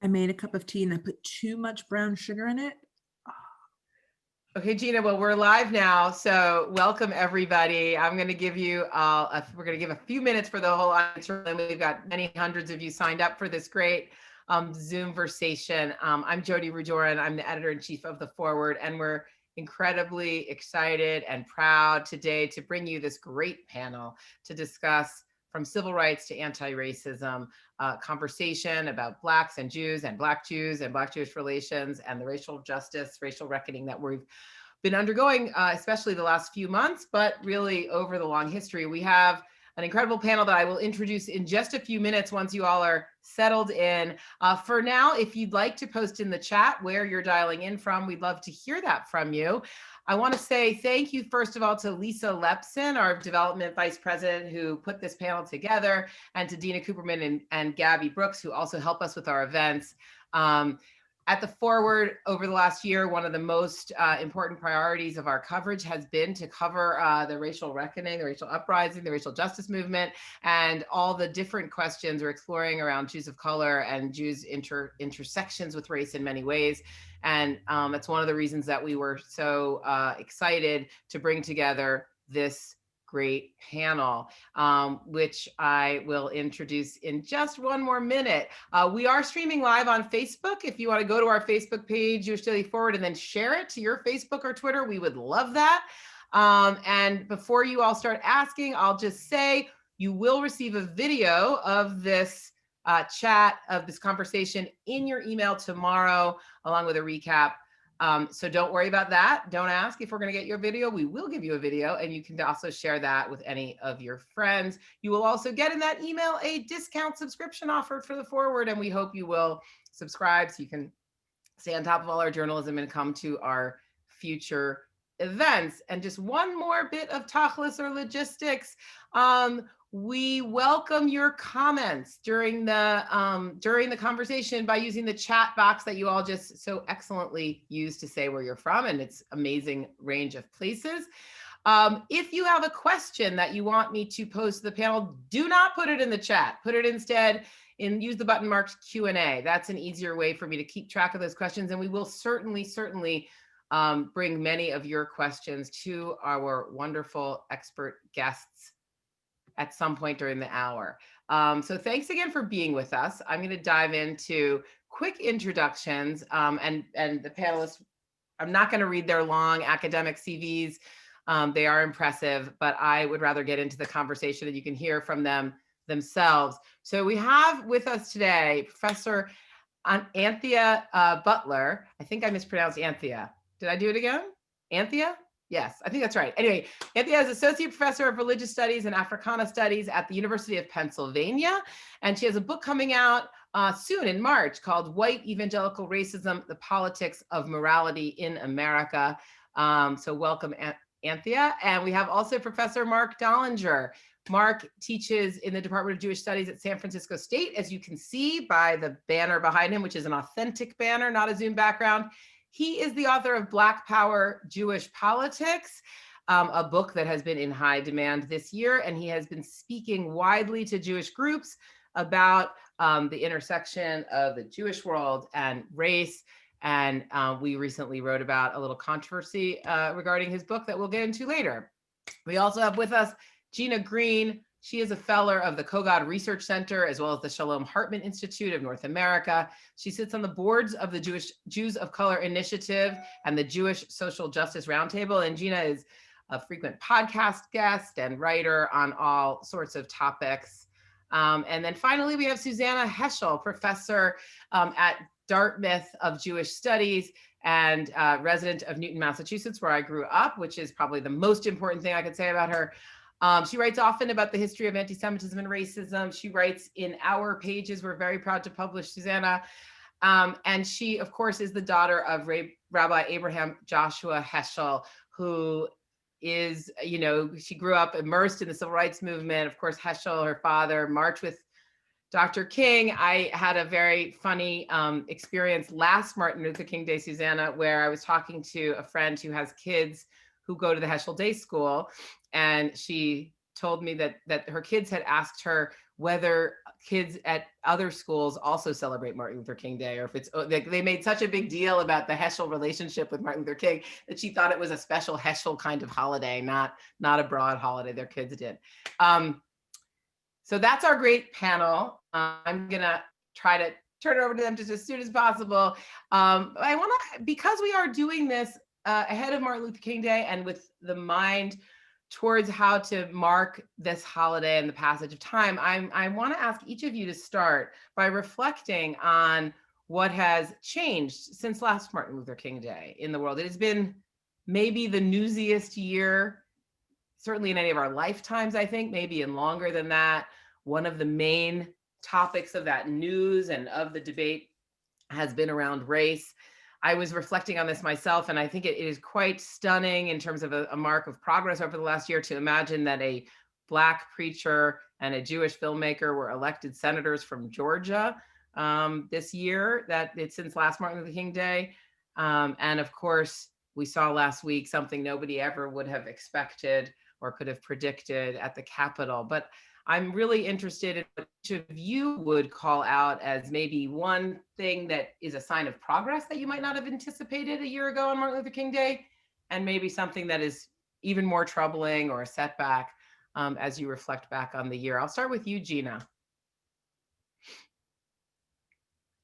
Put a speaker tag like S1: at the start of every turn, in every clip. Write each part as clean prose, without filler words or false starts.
S1: I made a cup of tea and I put too much brown sugar in it.
S2: Okay, Ginna, well, we're live now, so welcome everybody. I'm going to give you, we're going to give a few minutes for the whole audience, and we've got many hundreds of you signed up for this great Zoom versation. I'm Jodi Rudoren. I'm the editor-in-chief of The Forward, and we're incredibly excited and proud today to bring you this great panel to discuss from civil rights to anti-racism, conversation about Blacks and Jews and Black Jews and Black Jewish relations and the racial justice, racial reckoning that we've been undergoing, especially the last few months, but really over the long history. We have an incredible panel that I will introduce in just a few minutes once you all are settled in. For now, if you'd like to post in the chat where you're dialing in from, we'd love to hear that from you. I want to say thank you, first of all, to Lisa Lepson, our development vice president, who put this panel together, and to Dina Cooperman and Gabby Brooks, who also help us with our events. At The Forward, over the last year, one of the most important priorities of our coverage has been to cover the racial reckoning, the racial uprising, the racial justice movement, and all the different questions we're exploring around Jews of color and Jews' intersections with race in many ways. And it's one of the reasons that we were so excited to bring together this great panel, which I will introduce in just one more minute. We are streaming live on Facebook. If you want to go to our Facebook page, Jewish Daily Forward, and then share it to your Facebook or Twitter, we would love that. And before you all start asking, I'll just say you will receive a video of this chat, of this conversation in your email tomorrow, along with a recap. So don't worry about that. Don't ask if we're going to get your video. We will give you a video, and you can also share that with any of your friends. You will also get in that email a discount subscription offer for The Forward, and we hope you will subscribe so you can stay on top of all our journalism and come to our future events. And just one more bit of tachlis or logistics. We welcome your comments during the conversation by using the chat box that you all just so excellently used to say where you're from, and its amazing range of places. If you have a question that you want me to pose to the panel, do not put it in the chat. Put it instead use the button marked Q&A. That's an easier way for me to keep track of those questions, and we will certainly bring many of your questions to our wonderful expert guests at some point during the hour. So thanks again for being with us. I'm going to dive into quick introductions, and the panelists, I'm not going to read their long academic CVs. They are impressive, but I would rather get into the conversation and you can hear from them themselves. So we have with us today Professor Anthea Butler. I think I mispronounced Anthea. Did I do it again? Anthea? Yes, I think that's right. Anyway, Anthea is Associate Professor of Religious Studies and Africana Studies at the University of Pennsylvania. And she has a book coming out soon in March called White Evangelical Racism, The Politics of Morality in America. So welcome, Anthea. And we have also Professor Marc Dollinger. Marc teaches in the Department of Jewish Studies at San Francisco State, as you can see by the banner behind him, which is an authentic banner, not a Zoom background. He is the author of Black Power, Jewish Politics, a book that has been in high demand this year, and he has been speaking widely to Jewish groups about the intersection of the Jewish world and race. And we recently wrote about a little controversy regarding his book that we'll get into later. We also have with us Ginna Green. She is a fellow of the Kogod Research Center, as well as the Shalom Hartman Institute of North America. She sits on the boards of the Jews of Color Initiative and the Jewish Social Justice Roundtable. And Ginna is a frequent podcast guest and writer on all sorts of topics. And then finally, we have Susannah Heschel, professor at Dartmouth of Jewish Studies and resident of Newton, Massachusetts, where I grew up, which is probably the most important thing I could say about her. She writes often about the history of anti-Semitism and racism. She writes in our pages. We're very proud to publish Susannah. And she, of course, is the daughter of Rabbi Abraham Joshua Heschel, who is, she grew up immersed in the civil rights movement. Of course, Heschel, her father, marched with Dr. King. I had a very funny experience last Martin Luther King Day, Susannah, where I was talking to a friend who has kids who go to the Heschel Day School. And she told me that her kids had asked her, whether kids at other schools also celebrate Martin Luther King Day, or if it's, they made such a big deal about the Heschel relationship with Martin Luther King that she thought it was a special Heschel kind of holiday, not a broad holiday their kids did. So that's our great panel. I'm gonna try to turn it over to them just as soon as possible. I wanna, because we are doing this ahead of Martin Luther King Day and with the mind towards how to mark this holiday and the passage of time, I want to ask each of you to start by reflecting on what has changed since last Martin Luther King Day in the world. It has been maybe the newsiest year, certainly in any of our lifetimes, I think, maybe in longer than that. One of the main topics of that news and of the debate has been around race. I was reflecting on this myself, and I think it is quite stunning in terms of a mark of progress over the last year to imagine that a Black preacher and a Jewish filmmaker were elected senators from Georgia this year, that it's since last Martin Luther King Day. And of course, we saw last week something nobody ever would have expected or could have predicted at the Capitol. But I'm really interested in what each of you would call out as maybe one thing that is a sign of progress that you might not have anticipated a year ago on Martin Luther King Day, and maybe something that is even more troubling or a setback as you reflect back on the year. I'll start with you, Ginna.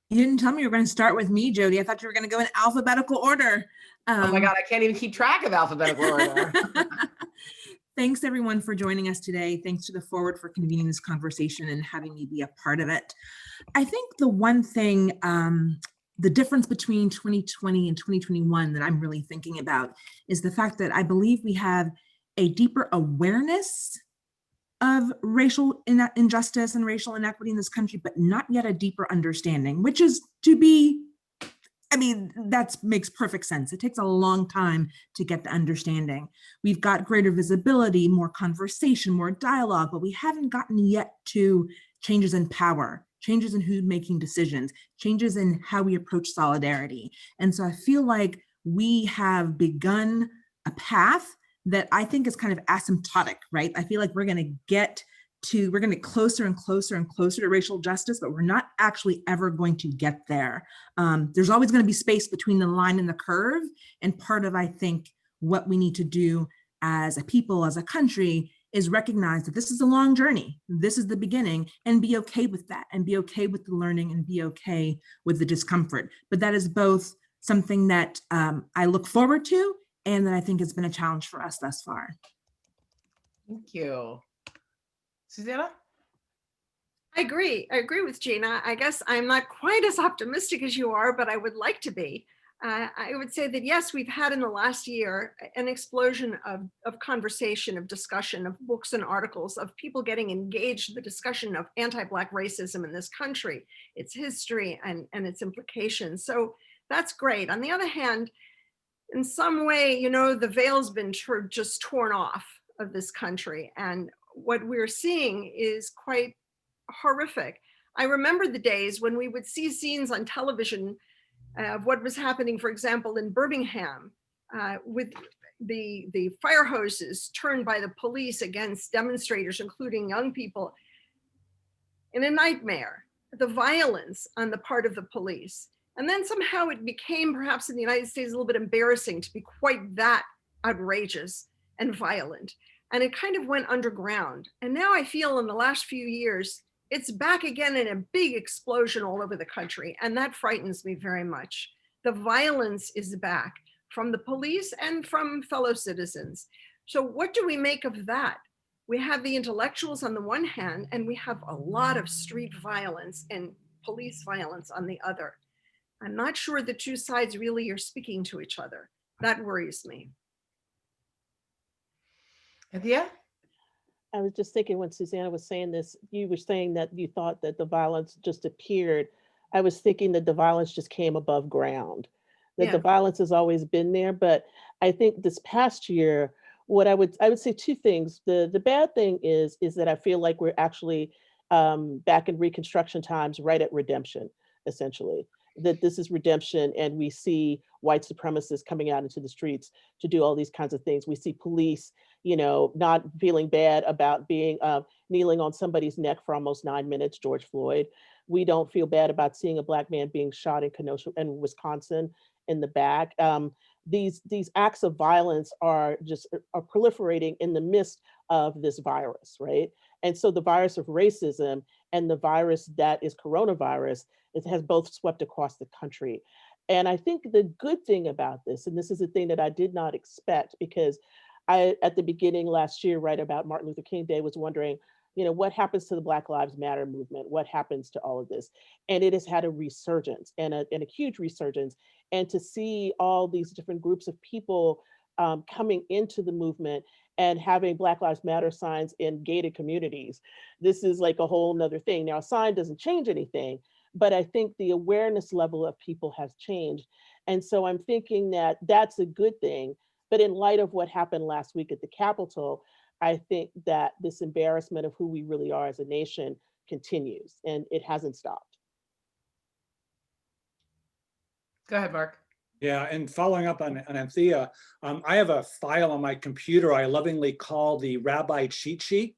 S1: You didn't tell me you were going to start with me, Jodi. I thought you were going to go in alphabetical order.
S2: Oh my God, I can't even keep track of alphabetical order.
S1: Thanks everyone for joining us today. Thanks to the Forward for convening this conversation and having me be a part of it. I think the one thing, the difference between 2020 and 2021 that I'm really thinking about is the fact that I believe we have a deeper awareness of racial injustice and racial inequity in this country, but not yet a deeper understanding, which is to be, I mean, that makes perfect sense. It takes a long time to get the understanding. We've got greater visibility, more conversation, more dialogue, but we haven't gotten yet to changes in power, changes in who's making decisions, changes in how we approach solidarity. And so I feel like we have begun a path that I think is kind of asymptotic, right? I feel like we're going to get closer and closer and closer to racial justice, but we're not actually ever going to get there. There's always going to be space between the line and the curve. And part of, I think, what we need to do as a people, as a country, is recognize that this is a long journey. This is the beginning, and be okay with that, and be okay with the learning, and be okay with the discomfort. But that is both something that I look forward to, and that I think has been a challenge for us thus far.
S2: Thank you. Susannah?
S3: I agree with Ginna. I guess I'm not quite as optimistic as you are, but I would like to be. I would say that yes, we've had in the last year an explosion of conversation, of discussion, of books and articles, of people getting engaged in the discussion of anti-Black racism in this country, its history and its implications. So that's great. On the other hand, in some way, you know, the veil's been just torn off of this country, and what we're seeing is quite horrific. I remember the days when we would see scenes on television of what was happening, for example, in Birmingham, with the fire hoses turned by the police against demonstrators, including young people, in a nightmare, the violence on the part of the police. And then somehow it became, perhaps in the United States, a little bit embarrassing to be quite that outrageous and violent. And it kind of went underground. And now I feel in the last few years, it's back again in a big explosion all over the country. And that frightens me very much. The violence is back from the police and from fellow citizens. So what do we make of that? We have the intellectuals on the one hand, and we have a lot of street violence and police violence on the other. I'm not sure the two sides really are speaking to each other. That worries me.
S2: Anthea?
S4: I was just thinking when Susannah was saying this, you were saying that you thought that the violence just appeared. I was thinking that the violence just came above ground, that the violence has always been there. But I think this past year, what I would say two things. The bad thing is that I feel like we're actually back in Reconstruction times, right at redemption. essentially, that this is redemption. And we see white supremacists coming out into the streets to do all these kinds of things. We see police, not feeling bad about being kneeling on somebody's neck for almost 9 minutes, George Floyd. We don't feel bad about seeing a Black man being shot in Kenosha and Wisconsin in the back. These acts of violence are proliferating in the midst of this virus, right? And so the virus of racism and the virus that is coronavirus, it has both swept across the country. And I think the good thing about this, and this is a thing that I did not expect, because I, at the beginning last year, right about Martin Luther King Day, was wondering, what happens to the Black Lives Matter movement? What happens to all of this? And it has had a resurgence and a huge resurgence. And to see all these different groups of people coming into the movement and having Black Lives Matter signs in gated communities, this is like a whole nother thing. Now, a sign doesn't change anything, but I think the awareness level of people has changed. And so I'm thinking that that's a good thing. But in light of what happened last week at the Capitol, I think that this embarrassment of who we really are as a nation continues, and it hasn't stopped.
S2: Go ahead, Marc.
S5: Yeah, and following up on Anthea, I have a file on my computer I lovingly call the Rabbi Cheat Sheet.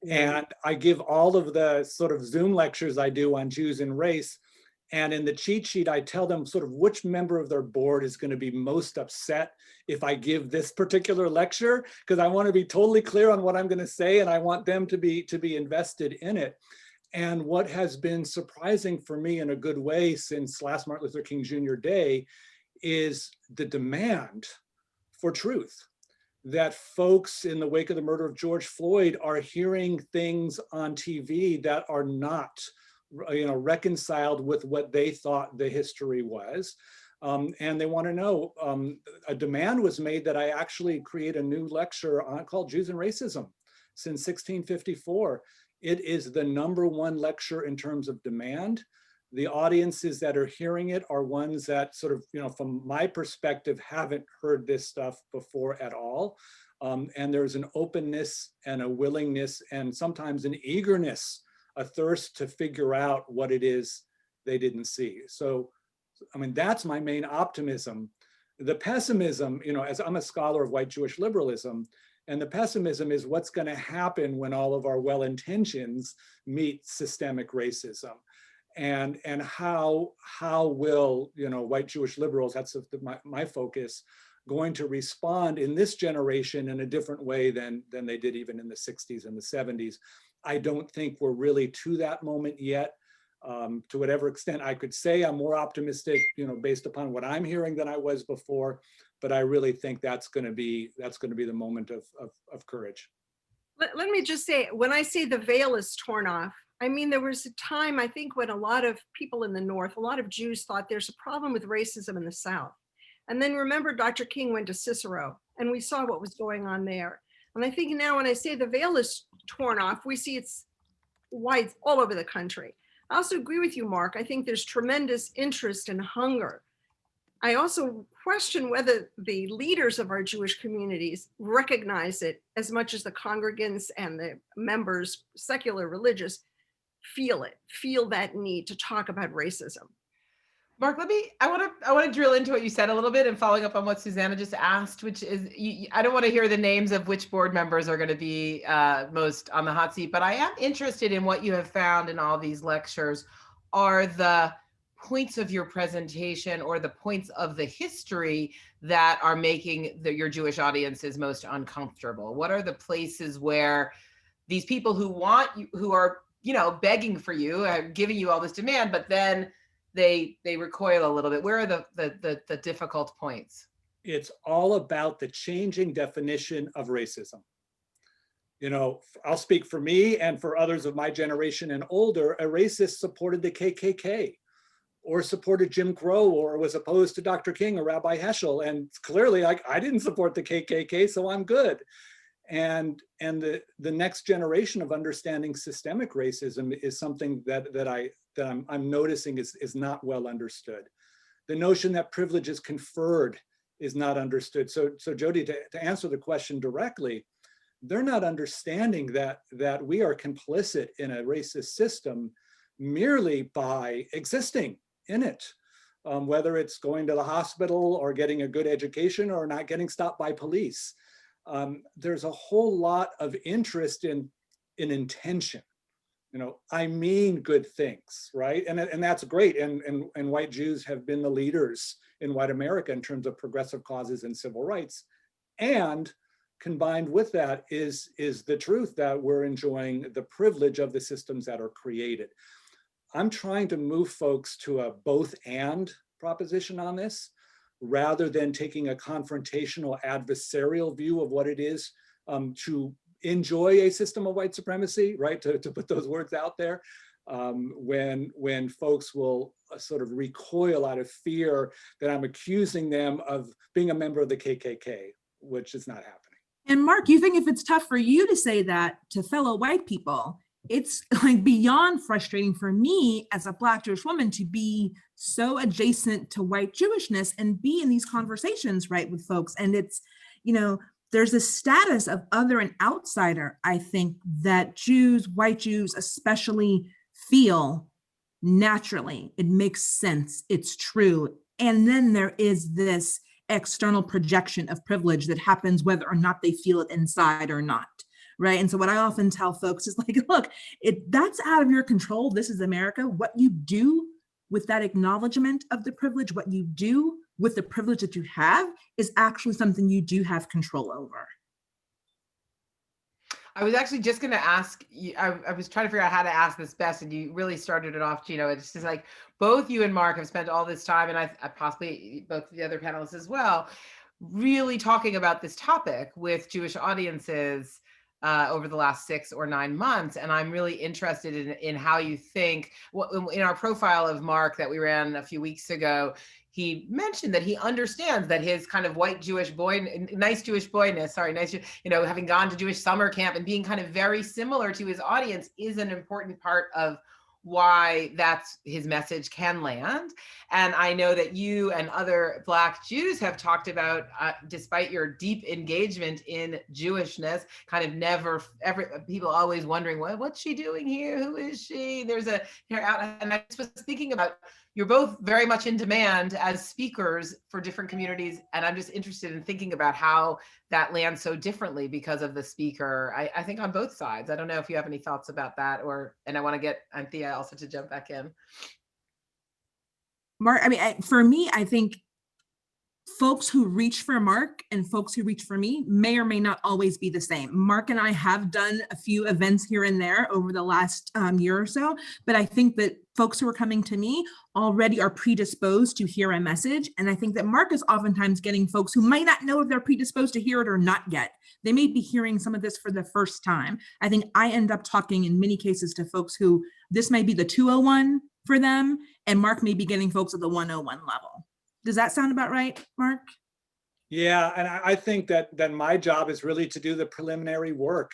S5: And I give all of the sort of Zoom lectures I do on Jews and race. And in the cheat sheet, I tell them sort of which member of their board is going to be most upset if I give this particular lecture, because I want to be totally clear on what I'm going to say, and I want them to be invested in it. And what has been surprising for me in a good way since last Martin Luther King Jr. Day is the demand for truth. That folks in the wake of the murder of George Floyd are hearing things on TV that are not reconciled with what they thought the history was. And they want to know, a demand was made that I actually create a new lecture called Jews and Racism since 1654. It is the #1 lecture in terms of demand. The audiences that are hearing it are ones that sort of, from my perspective, haven't heard this stuff before at all. And there's an openness and a willingness and sometimes an eagerness, a thirst to figure out what it is they didn't see. So, I mean, that's my main optimism. The pessimism, as I'm a scholar of white Jewish liberalism, and the pessimism is what's going to happen when all of our well-intentions meet systemic racism. And how will, white Jewish liberals, that's my focus, going to respond in this generation in a different way than they did even in the 60s and the 70s. I don't think we're really to that moment yet. To whatever extent I could say I'm more optimistic, based upon what I'm hearing than I was before, but I really think that's going to be the moment of courage.
S3: Let me just say, when I say the veil is torn off, I mean, there was a time, I think, when a lot of people in the North, a lot of Jews thought there's a problem with racism in the South. And then remember, Dr. King went to Cicero and we saw what was going on there. And I think now when I say the veil is torn off, we see it's white all over the country. I also agree with you, Marc. I think there's tremendous interest and hunger. I also question whether the leaders of our Jewish communities recognize it as much as the congregants and the members, secular, religious, feel that need to talk about racism.
S2: Marc, I want to drill into what you said a little bit and following up on what Susannah just asked, which is, I don't want to hear the names of which board members are going to be most on the hot seat, but I am interested in what you have found in all these lectures are the points of your presentation or the points of the history that are making your Jewish audiences most uncomfortable. What are the places where these people who are, begging for you, giving you all this demand, but then they recoil a little bit? Where are the difficult points?
S5: It's all about the changing definition of racism. I'll speak for me and for others of my generation and older. A racist supported the KKK or supported Jim Crow or was opposed to Dr. King or Rabbi Heschel. And clearly I didn't support the KKK, so I'm good. And the next generation of understanding systemic racism is something that I'm noticing is not well understood. The notion that privilege is conferred is not understood. So Jodi, to answer the question directly, they're not understanding that we are complicit in a racist system merely by existing in it, whether it's going to the hospital or getting a good education or not getting stopped by police. There's a whole lot of interest in intention. I mean good things, right? And that's great. And white Jews have been the leaders in white America in terms of progressive causes and civil rights. And combined with that is the truth that we're enjoying the privilege of the systems that are created. I'm trying to move folks to a both and proposition on this, rather than taking a confrontational adversarial view of what it is to enjoy a system of white supremacy, right? To put those words out there, when folks will sort of recoil out of fear that I'm accusing them of being a member of the KKK, which is not happening.
S1: And Marc, you think if it's tough for you to say that to fellow white people, it's like beyond frustrating for me as a Black Jewish woman to be so adjacent to white Jewishness and be in these conversations, right, with folks. And it's, there's a status of other and outsider, I think, that Jews, white Jews especially, feel naturally. It makes sense. It's true. And then there is this external projection of privilege that happens whether or not they feel it inside or not. Right. And so what I often tell folks is like, look, that's out of your control. This is America. What you do with that acknowledgement of the privilege, what you do with the privilege that you have, is actually something you do have control over.
S2: I was actually just going to ask you, I was trying to figure out how to ask this best, and you really started it off, Ginna. It's just like both you and Marc have spent all this time, and I possibly both the other panelists as well, really talking about this topic with Jewish audiences over the last 6 or 9 months. And I'm really interested in how you think, in our profile of Marc that we ran a few weeks ago, he mentioned that he understands that his kind of white Jewish boy, nice Jewish boyness, having gone to Jewish summer camp and being kind of very similar to his audience is an important part of why that's his message can land. And I know that you and other Black Jews have talked about, despite your deep engagement in Jewishness, kind of people always wondering, what's she doing here? Who is she? And I was thinking about, you're both very much in demand as speakers for different communities. And I'm just interested in thinking about how that lands so differently because of the speaker, I think on both sides. I don't know if you have any thoughts about that, and I want to get Anthea also to jump back in.
S1: Marc, for me, I think folks who reach for Marc and folks who reach for me may or may not always be the same. Marc and I have done a few events here and there over the last year or so, but I think that folks who are coming to me already are predisposed to hear a message. And I think that Marc is oftentimes getting folks who might not know if they're predisposed to hear it or not yet. They may be hearing some of this for the first time. I think I end up talking in many cases to folks who this may be the 201 for them, and Marc may be getting folks at the 101 level. Does that sound about right, Marc?
S5: Yeah, and I think that my job is really to do the preliminary work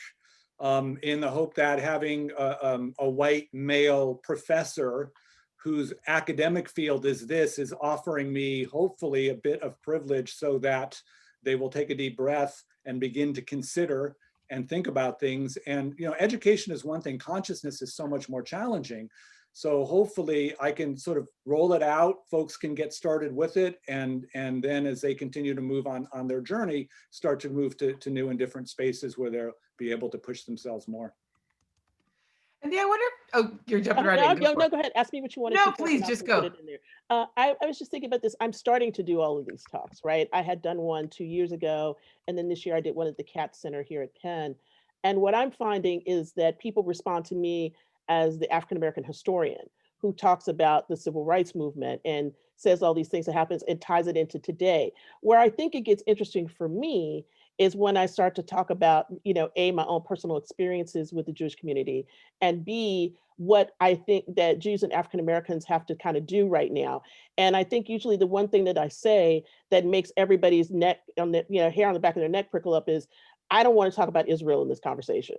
S5: in the hope that having a white male professor whose academic field is offering me hopefully a bit of privilege so that they will take a deep breath and begin to consider and think about things. And education is one thing, consciousness is so much more challenging. So hopefully I can sort of roll it out, folks can get started with it, and then as they continue to move on their journey, start to move to new and different spaces where they'll be able to push themselves more.
S2: And I wonder, you're jumping right in.
S4: No, go ahead, ask me what you want to
S2: No, please, just go.
S4: Put it in there. I was just thinking about this. I'm starting to do all of these talks, right? I had done one 2 years ago, and then this year I did one at the Katz Center here at Penn. And what I'm finding is that people respond to me as the African-American historian who talks about the civil rights movement and says all these things that happens and ties it into today. Where I think it gets interesting for me is when I start to talk about, A, my own personal experiences with the Jewish community, and B, what I think that Jews and African-Americans have to kind of do right now. And I think usually the one thing that I say that makes everybody's neck, hair on the back of their neck prickle up is, I don't want to talk about Israel in this conversation.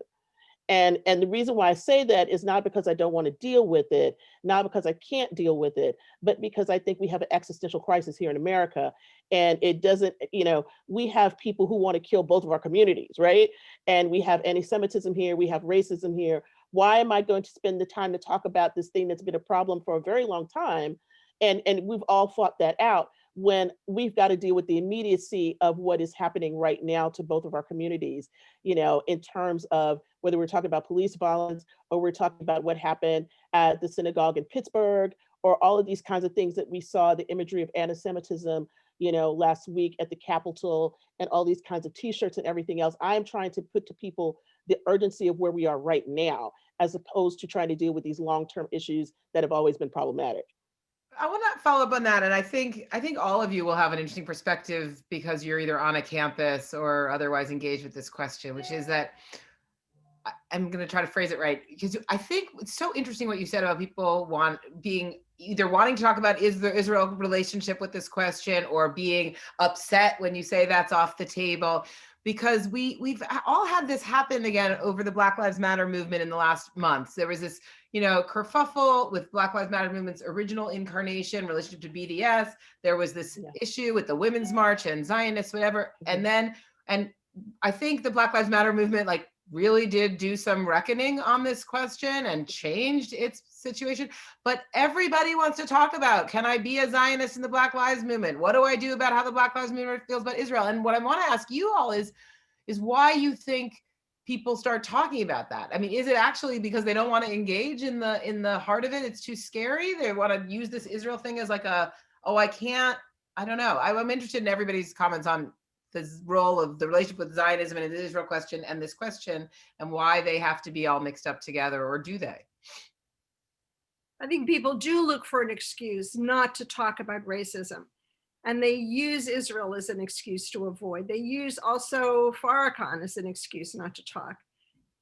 S4: And the reason why I say that is not because I don't want to deal with it, not because I can't deal with it, but because I think we have an existential crisis here in America. And it doesn't, we have people who want to kill both of our communities, right? And we have anti-Semitism here, we have racism here, Why am I going to spend the time to talk about this thing that's been a problem for a very long time? And we've all fought that out, when we've got to deal with the immediacy of what is happening right now to both of our communities, in terms of whether we're talking about police violence or we're talking about what happened at the synagogue in Pittsburgh, or all of these kinds of things that we saw, the imagery of anti-Semitism, last week at the Capitol, and all these kinds of t-shirts and everything else. I am trying to put to people the urgency of where we are right now, as opposed to trying to deal with these long-term issues that have always been problematic.
S2: I want to follow up on that. And I think all of you will have an interesting perspective because you're either on a campus or otherwise engaged with this question, which is that I'm going to try to phrase it right, because I think it's so interesting what you said about people either wanting to talk about is the Israel relationship with this question, or being upset when you say that's off the table. Because we've all had this happen again over the Black Lives Matter movement in the last months. There was this, kerfuffle with Black Lives Matter movement's original incarnation, relationship to BDS. There was this issue with the Women's March and Zionists, whatever. And I think the Black Lives Matter movement really did do some reckoning on this question and changed its situation. But everybody wants to talk about, can I be a Zionist in the Black Lives Movement? What do I do about how the Black Lives Movement feels about Israel? And what I want to ask you all is why you think people start talking about that. I mean, is it actually because they don't want to engage in the heart of it? It's too scary. They want to use this Israel thing as I don't know. I'm interested in everybody's comments on the role of the relationship with Zionism and the Israel question and this question, and why they have to be all mixed up together, or do they?
S3: I think people do look for an excuse not to talk about racism. And they use Israel as an excuse to avoid. They use also Farrakhan as an excuse not to talk.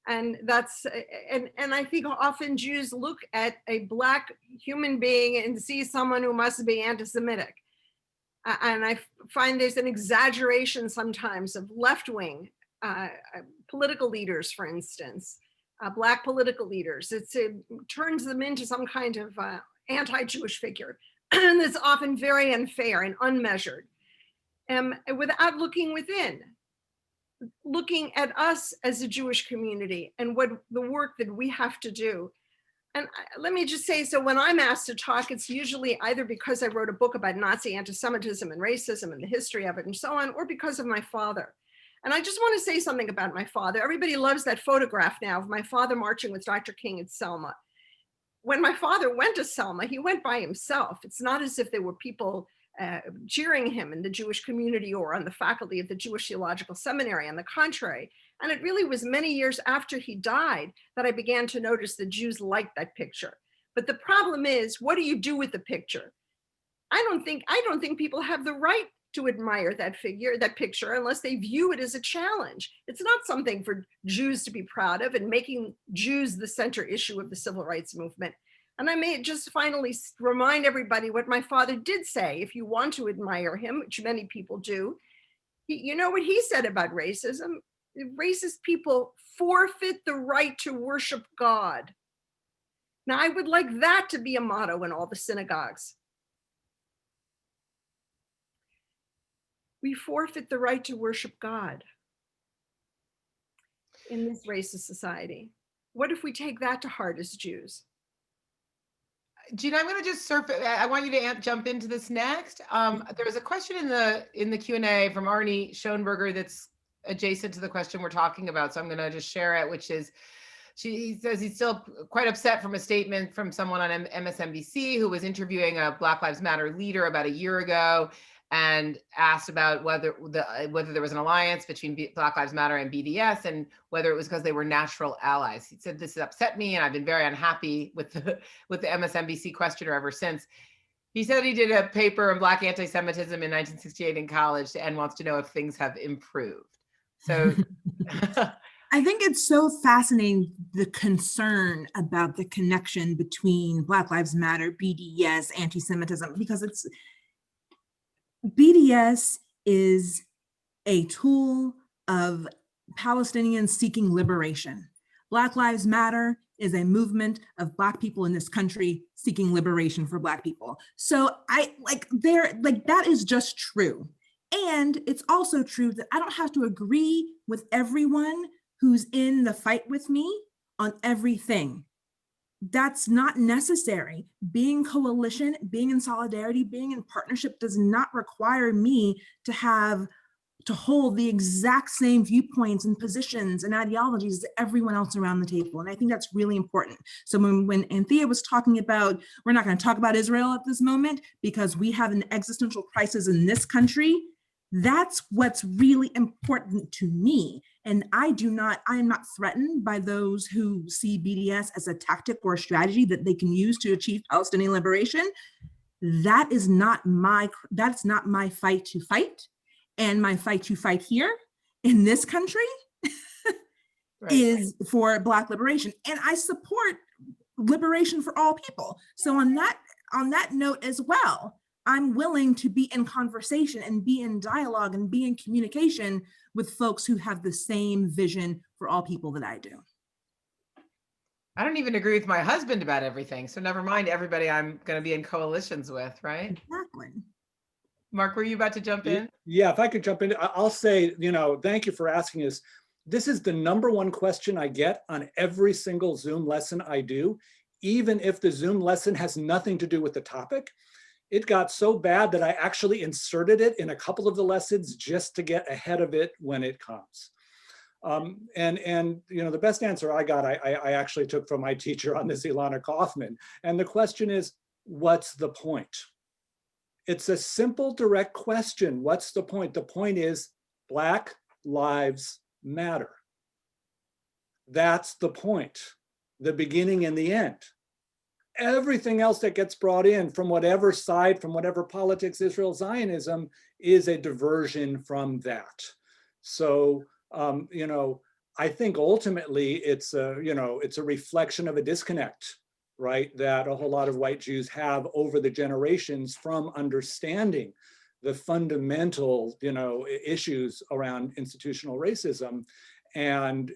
S3: And I think often Jews look at a Black human being and see someone who must be anti-Semitic. And I find there's an exaggeration sometimes of left-wing political leaders, for instance, Black political leaders. It turns them into some kind of anti-Jewish figure. And it's often very unfair and unmeasured, without looking within, looking at us as a Jewish community and what the work that we have to do. And let me just say, so when I'm asked to talk, it's usually either because I wrote a book about Nazi anti-Semitism and racism and the history of it and so on, or because of my father. And I just want to say something about my father. Everybody loves that photograph now of my father marching with Dr. King at Selma. When my father went to Selma, he went by himself. It's not as if there were people cheering him in the Jewish community or on the faculty of the Jewish Theological Seminary. On the contrary. And it really was many years after he died that I began to notice that Jews liked that picture. But the problem is, what do you do with the picture? I don't think people have the right to admire that picture, unless they view it as a challenge. It's not something for Jews to be proud of, and making Jews the center issue of the civil rights movement. And I may just finally remind everybody what my father did say. If you want to admire him, which many people do, you know what he said about racism? Racist people forfeit the right to worship God. Now, I would like that to be a motto in all the synagogues. We forfeit the right to worship God in this racist society. What if we take that to heart as Jews?
S2: Gina, I'm going to just I want you to jump into this next. There was a question in the Q&A from Arnie Schoenberger that's adjacent to the question we're talking about. So I'm going to just share it, which is, he says he's still quite upset from a statement from someone on MSNBC who was interviewing a Black Lives Matter leader about a year ago, and asked about whether there was an alliance between Black Lives Matter and BDS, and whether it was because they were natural allies. He said, "This has upset me, and I've been very unhappy with the MSNBC questioner ever since." He said he did a paper on Black anti-Semitism in 1968 in college, and wants to know if things have improved. So
S1: I think it's so fascinating, the concern about the connection between Black Lives Matter, BDS, anti-Semitism, because BDS is a tool of Palestinians seeking liberation. Black Lives Matter is a movement of Black people in this country seeking liberation for Black people. So that is just true. And it's also true that I don't have to agree with everyone who's in the fight with me on everything. That's not necessary. Being coalition, being in solidarity, being in partnership does not require me to hold the exact same viewpoints and positions and ideologies as everyone else around the table. And I think that's really important. So when Anthea was talking about, we're not going to talk about Israel at this moment because we have an existential crisis in this country, that's what's really important to me. And I am not threatened by those who see BDS as a tactic or a strategy that they can use to achieve Palestinian liberation. That's not my fight to fight. And my fight to fight here in this country is for Black liberation. And I support liberation for all people. So on that note as well, I'm willing to be in conversation and be in dialogue and be in communication with folks who have the same vision for all people that I do.
S2: I don't even agree with my husband about everything. So never mind everybody I'm going to be in coalitions with, right?
S1: Exactly.
S2: Mark, were you about to jump in?
S5: Yeah, if I could jump in, I'll say, thank you for asking us. This is the #1 question I get on every single Zoom lesson I do, even if the Zoom lesson has nothing to do with the topic. It got so bad that I actually inserted it in a couple of the lessons just to get ahead of it when it comes. The best answer I got, I actually took from my teacher on this, Ilana Kaufman. And the question is, what's the point? It's a simple, direct question. What's the point? The point is Black Lives Matter. That's the point, the beginning and the end. Everything else that gets brought in from whatever side, from whatever politics, Israel, Zionism, is a diversion from that. So, I think ultimately it's a reflection of a disconnect, right, that a whole lot of white Jews have over the generations from understanding the fundamental, issues around institutional racism. And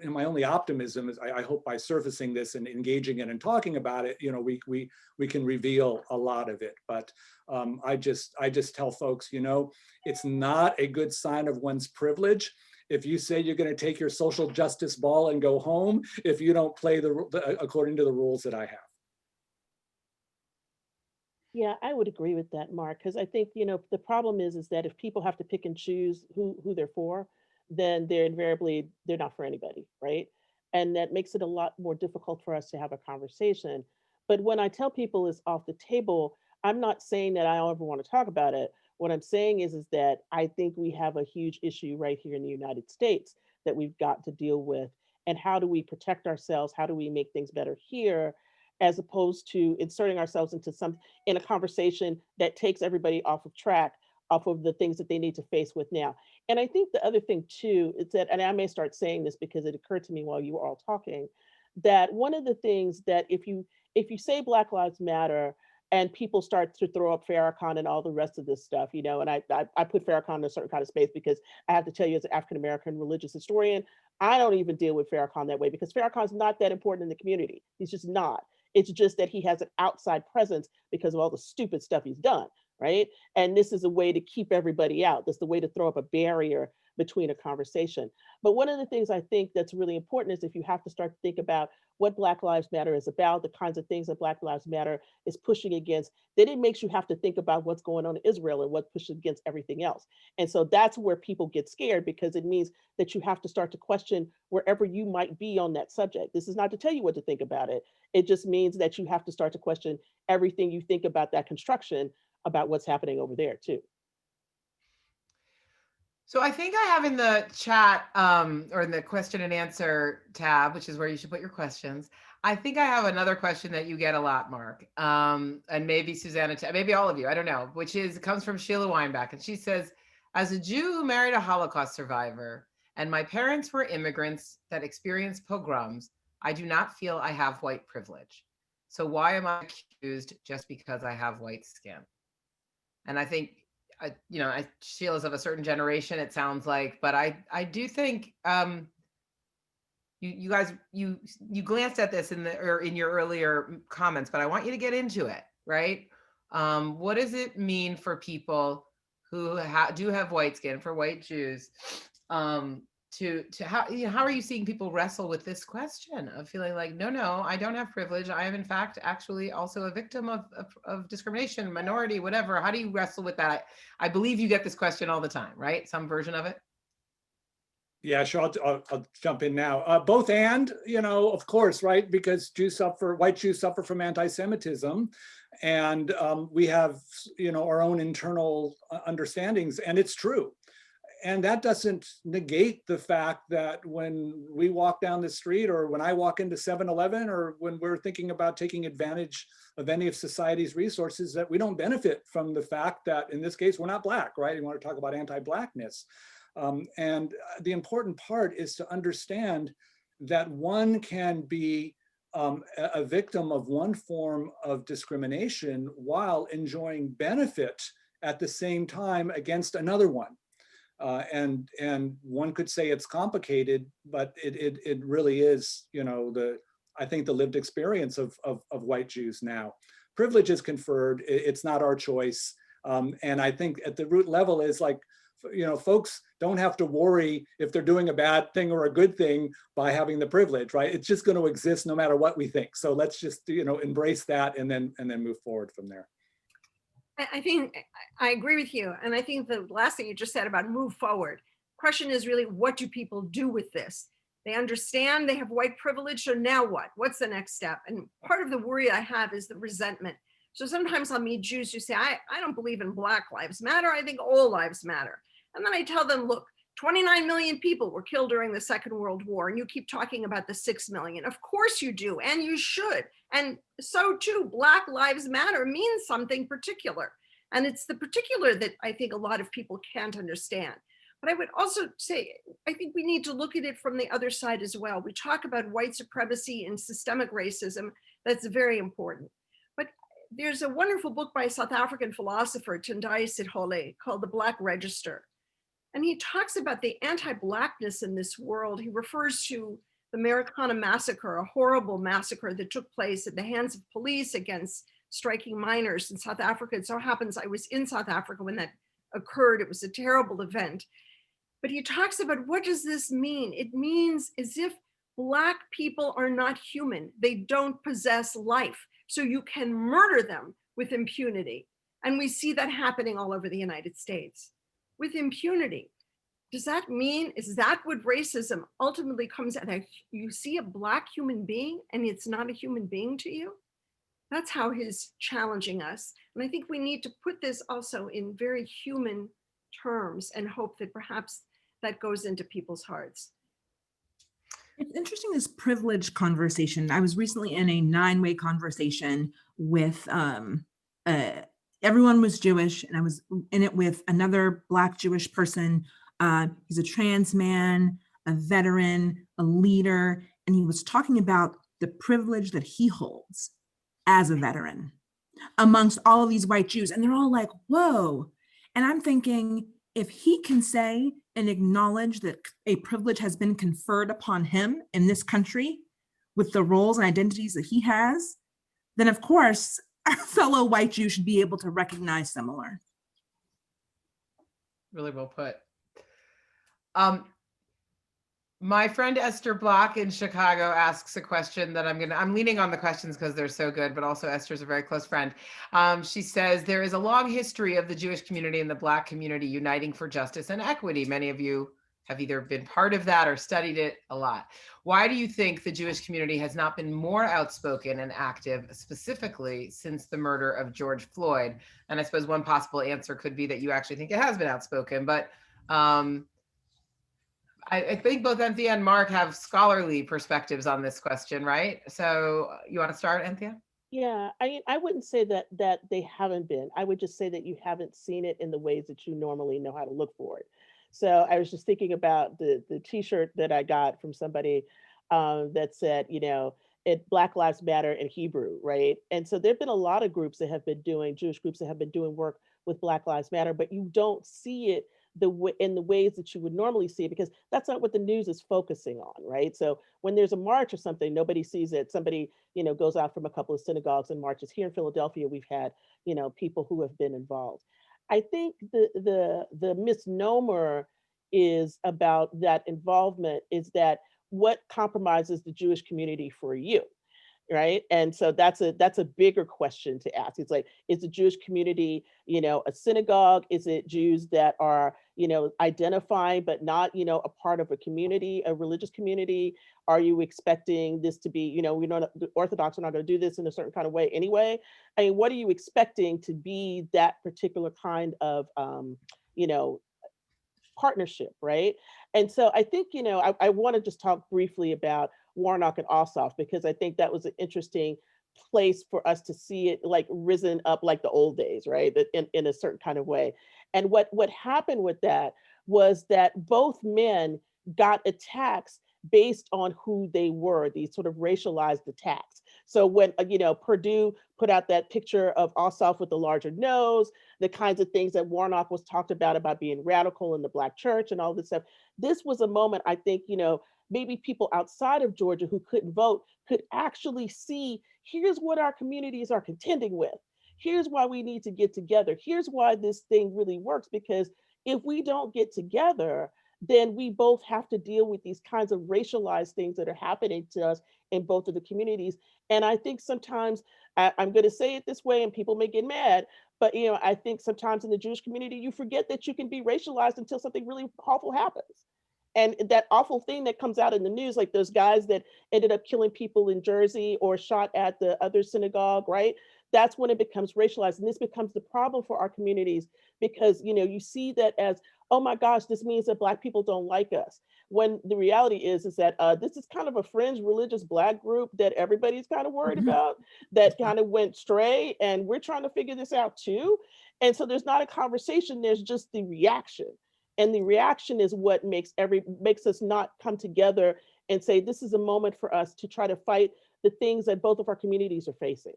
S5: my only optimism is I hope by surfacing this and engaging it and talking about it, we can reveal a lot of it. But I just tell folks, it's not a good sign of one's privilege if you say you're going to take your social justice ball and go home, if you don't play according to the rules that I have.
S4: Yeah, I would agree with that, Mark, because I think, the problem is that if people have to pick and choose who they're for, then they're not for anybody, right? And that makes it a lot more difficult for us to have a conversation. But when I tell people it's off the table, I'm not saying that I don't ever want to talk about it. What I'm saying is that I think we have a huge issue right here in the United States that we've got to deal with. And how do we protect ourselves? How do we make things better here, as opposed to inserting ourselves in a conversation that takes everybody off of track, off of the things that they need to face with now. And I think the other thing too is that, and I may start saying this because it occurred to me while you were all talking, that one of the things that if you say Black Lives Matter and people start to throw up Farrakhan and all the rest of this stuff, and I put Farrakhan in a certain kind of space because I have to tell you, as an African-American religious historian, I don't even deal with Farrakhan that way because Farrakhan's not that important in the community. He's just not. It's just that he has an outside presence because of all the stupid stuff he's done, right? And this is a way to keep everybody out. That's the way to throw up a barrier between a conversation. But one of the things I think that's really important is if you have to start to think about what Black Lives Matter is about, the kinds of things that Black Lives Matter is pushing against, then it makes you have to think about what's going on in Israel and what pushes against everything else. And so that's where people get scared, because it means that you have to start to question wherever you might be on that subject. This is not to tell you what to think about it. It just means that you have to start to question everything you think about that construction, about what's happening over there too.
S2: So I think I have in the chat or in the question and answer tab, which is where you should put your questions. I think I have another question that you get a lot, Mark, and maybe Susannah, maybe all of you, I don't know, it comes from Sheila Weinbach. And she says, as a Jew who married a Holocaust survivor, and my parents were immigrants that experienced pogroms, I do not feel I have white privilege. So why am I accused just because I have white skin? And I think, Sheila's of a certain generation, it sounds like, but I do think you guys, you glanced at this in your earlier comments, but I want you to get into it, right? What does it mean for people who do have white skin, for white Jews, how, how are you seeing people wrestle with this question of feeling like, no, I don't have privilege. I am in fact actually also a victim of discrimination, minority, whatever. How do you wrestle with that? I believe you get this question all the time, right? Some version of it.
S5: Yeah, sure. I'll jump in now. Both and, of course, right? Because white Jews suffer from anti-Semitism, and we have, our own internal understandings, and it's true. And that doesn't negate the fact that when we walk down the street, or when I walk into 7-Eleven, or when we're thinking about taking advantage of any of society's resources, that we don't benefit from the fact that, in this case, we're not Black, right? You want to talk about anti-Blackness. And the important part is to understand that one can be a victim of one form of discrimination while enjoying benefit at the same time against another one. And one could say it's complicated, but it really is, I think the lived experience of white Jews now. Privilege is conferred, it's not our choice. And I think at the root level is like, folks don't have to worry if they're doing a bad thing or a good thing by having the privilege, right? It's just going to exist no matter what we think. So let's just, embrace that and then move forward from there.
S3: I think I agree with you. And I think the last thing you just said about move forward, question is really, what do people do with this? They understand they have white privilege, so now what? What's the next step? And part of the worry I have is the resentment. So sometimes I'll meet Jews who say, I don't believe in Black Lives Matter, I think all lives matter. And then I tell them, look, 29 million people were killed during the Second World War, and you keep talking about the 6 million. Of course you do, and you should. And so too, Black Lives Matter means something particular. And it's the particular that I think a lot of people can't understand. But I would also say, I think we need to look at it from the other side as well. We talk about white supremacy and systemic racism. That's very important. But there's a wonderful book by a South African philosopher, Tendai Sithole, called The Black Register. And he talks about the anti-Blackness in this world. He refers to the Americana massacre, a horrible massacre that took place at the hands of police against striking miners in South Africa. It so happens I was in South Africa when that occurred. It was a terrible event. But he talks about, what does this mean? It means as if Black people are not human. They don't possess life. So you can murder them with impunity. And we see that happening all over the United States with impunity. Does that mean, is that what racism ultimately comes at? You see a Black human being and it's not a human being to you? That's how he's challenging us. And I think we need to put this also in very human terms and hope that perhaps that goes into people's hearts.
S1: It's interesting, this privilege conversation. I was recently in a 9-way conversation with, everyone was Jewish, and I was in it with another Black Jewish person. He's a trans man, a veteran, a leader, and he was talking about the privilege that he holds as a veteran amongst all of these white Jews. And they're all like, whoa. And I'm thinking, if he can say and acknowledge that a privilege has been conferred upon him in this country with the roles and identities that he has, then of course, our fellow white Jews should be able to recognize similar.
S2: Really well put. My friend Esther Block in Chicago asks a question that I'm leaning on the questions because they're so good, but also Esther's a very close friend. She says, there is a long history of the Jewish community and the Black community uniting for justice and equity. Many of you have either been part of that or studied it a lot. Why do you think the Jewish community has not been more outspoken and active, specifically since the murder of George Floyd? And I suppose one possible answer could be that you actually think it has been outspoken, but I think both Anthea and Marc have scholarly perspectives on this question, right? So you want to start, Anthea?
S4: Yeah, I wouldn't say that they haven't been. I would just say that you haven't seen it in the ways that you normally know how to look for it. So I was just thinking about the T-shirt that I got from somebody that said, it Black Lives Matter in Hebrew, right? And so there've been a lot of groups that have been doing, Jewish groups that have been doing work with Black Lives Matter, but you don't see it in the ways that you would normally see it, because that's not what the news is focusing on, right? So when there's a march or something, nobody sees it. Somebody, goes out from a couple of synagogues and marches. Here in Philadelphia, we've had, people who have been involved. I think the misnomer is about that involvement is that what compromises the Jewish community for you? Right. And so that's a bigger question to ask. It's like, is the Jewish community, a synagogue? Is it Jews that are, identifying but not, a part of a community, a religious community? Are you expecting this to be, we know the Orthodox are not going to do this in a certain kind of way anyway. I mean, what are you expecting to be that particular kind of, partnership, right? And so I think, I want to just talk briefly about Warnock and Ossoff, because I think that was an interesting place for us to see it like risen up like the old days, right? That in a certain kind of way. And what happened with that was that both men got attacks based on who they were, these sort of racialized attacks. So when, Purdue put out that picture of Ossoff with the larger nose, the kinds of things that Warnock was talked about being radical in the Black church and all this stuff. This was a moment, I think, maybe people outside of Georgia who couldn't vote could actually see, here's what our communities are contending with. Here's why we need to get together. Here's why this thing really works, because if we don't get together, then we both have to deal with these kinds of racialized things that are happening to us in both of the communities. And I think sometimes, I'm going to say it this way and people may get mad, but I think sometimes in the Jewish community, you forget that you can be racialized until something really awful happens. And that awful thing that comes out in the news, like those guys that ended up killing people in Jersey or shot at the other synagogue, right? That's when it becomes racialized. And this becomes the problem for our communities, because, you see that as, oh my gosh, this means that Black people don't like us. When the reality is that this is kind of a fringe religious Black group that everybody's kind of worried about, that kind of went stray, and we're trying to figure this out too. And so there's not a conversation, there's just the reaction. And the reaction is what makes us not come together and say, this is a moment for us to try to fight the things that both of our communities are facing.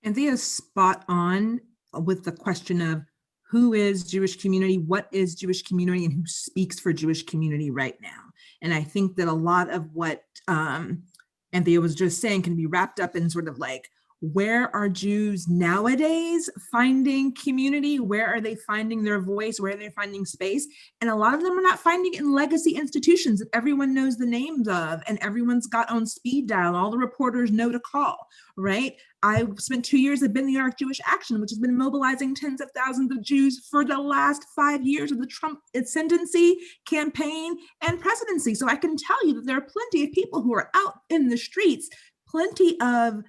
S1: Anthea's spot on with the question of who is Jewish community, what is Jewish community, and who speaks for Jewish community right now. And I think that a lot of what Anthea was just saying can be wrapped up in sort of like, where are Jews nowadays finding community? Where are they finding their voice? Where are they finding space? And a lot of them are not finding it in legacy institutions that everyone knows the names of, and everyone's got on speed dial. All the reporters know to call, right? I spent 2 years at New York Jewish Action, which has been mobilizing tens of thousands of Jews for the last 5 years of the Trump ascendancy, campaign, and presidency. So I can tell you that there are plenty of people who are out in the streets, plenty of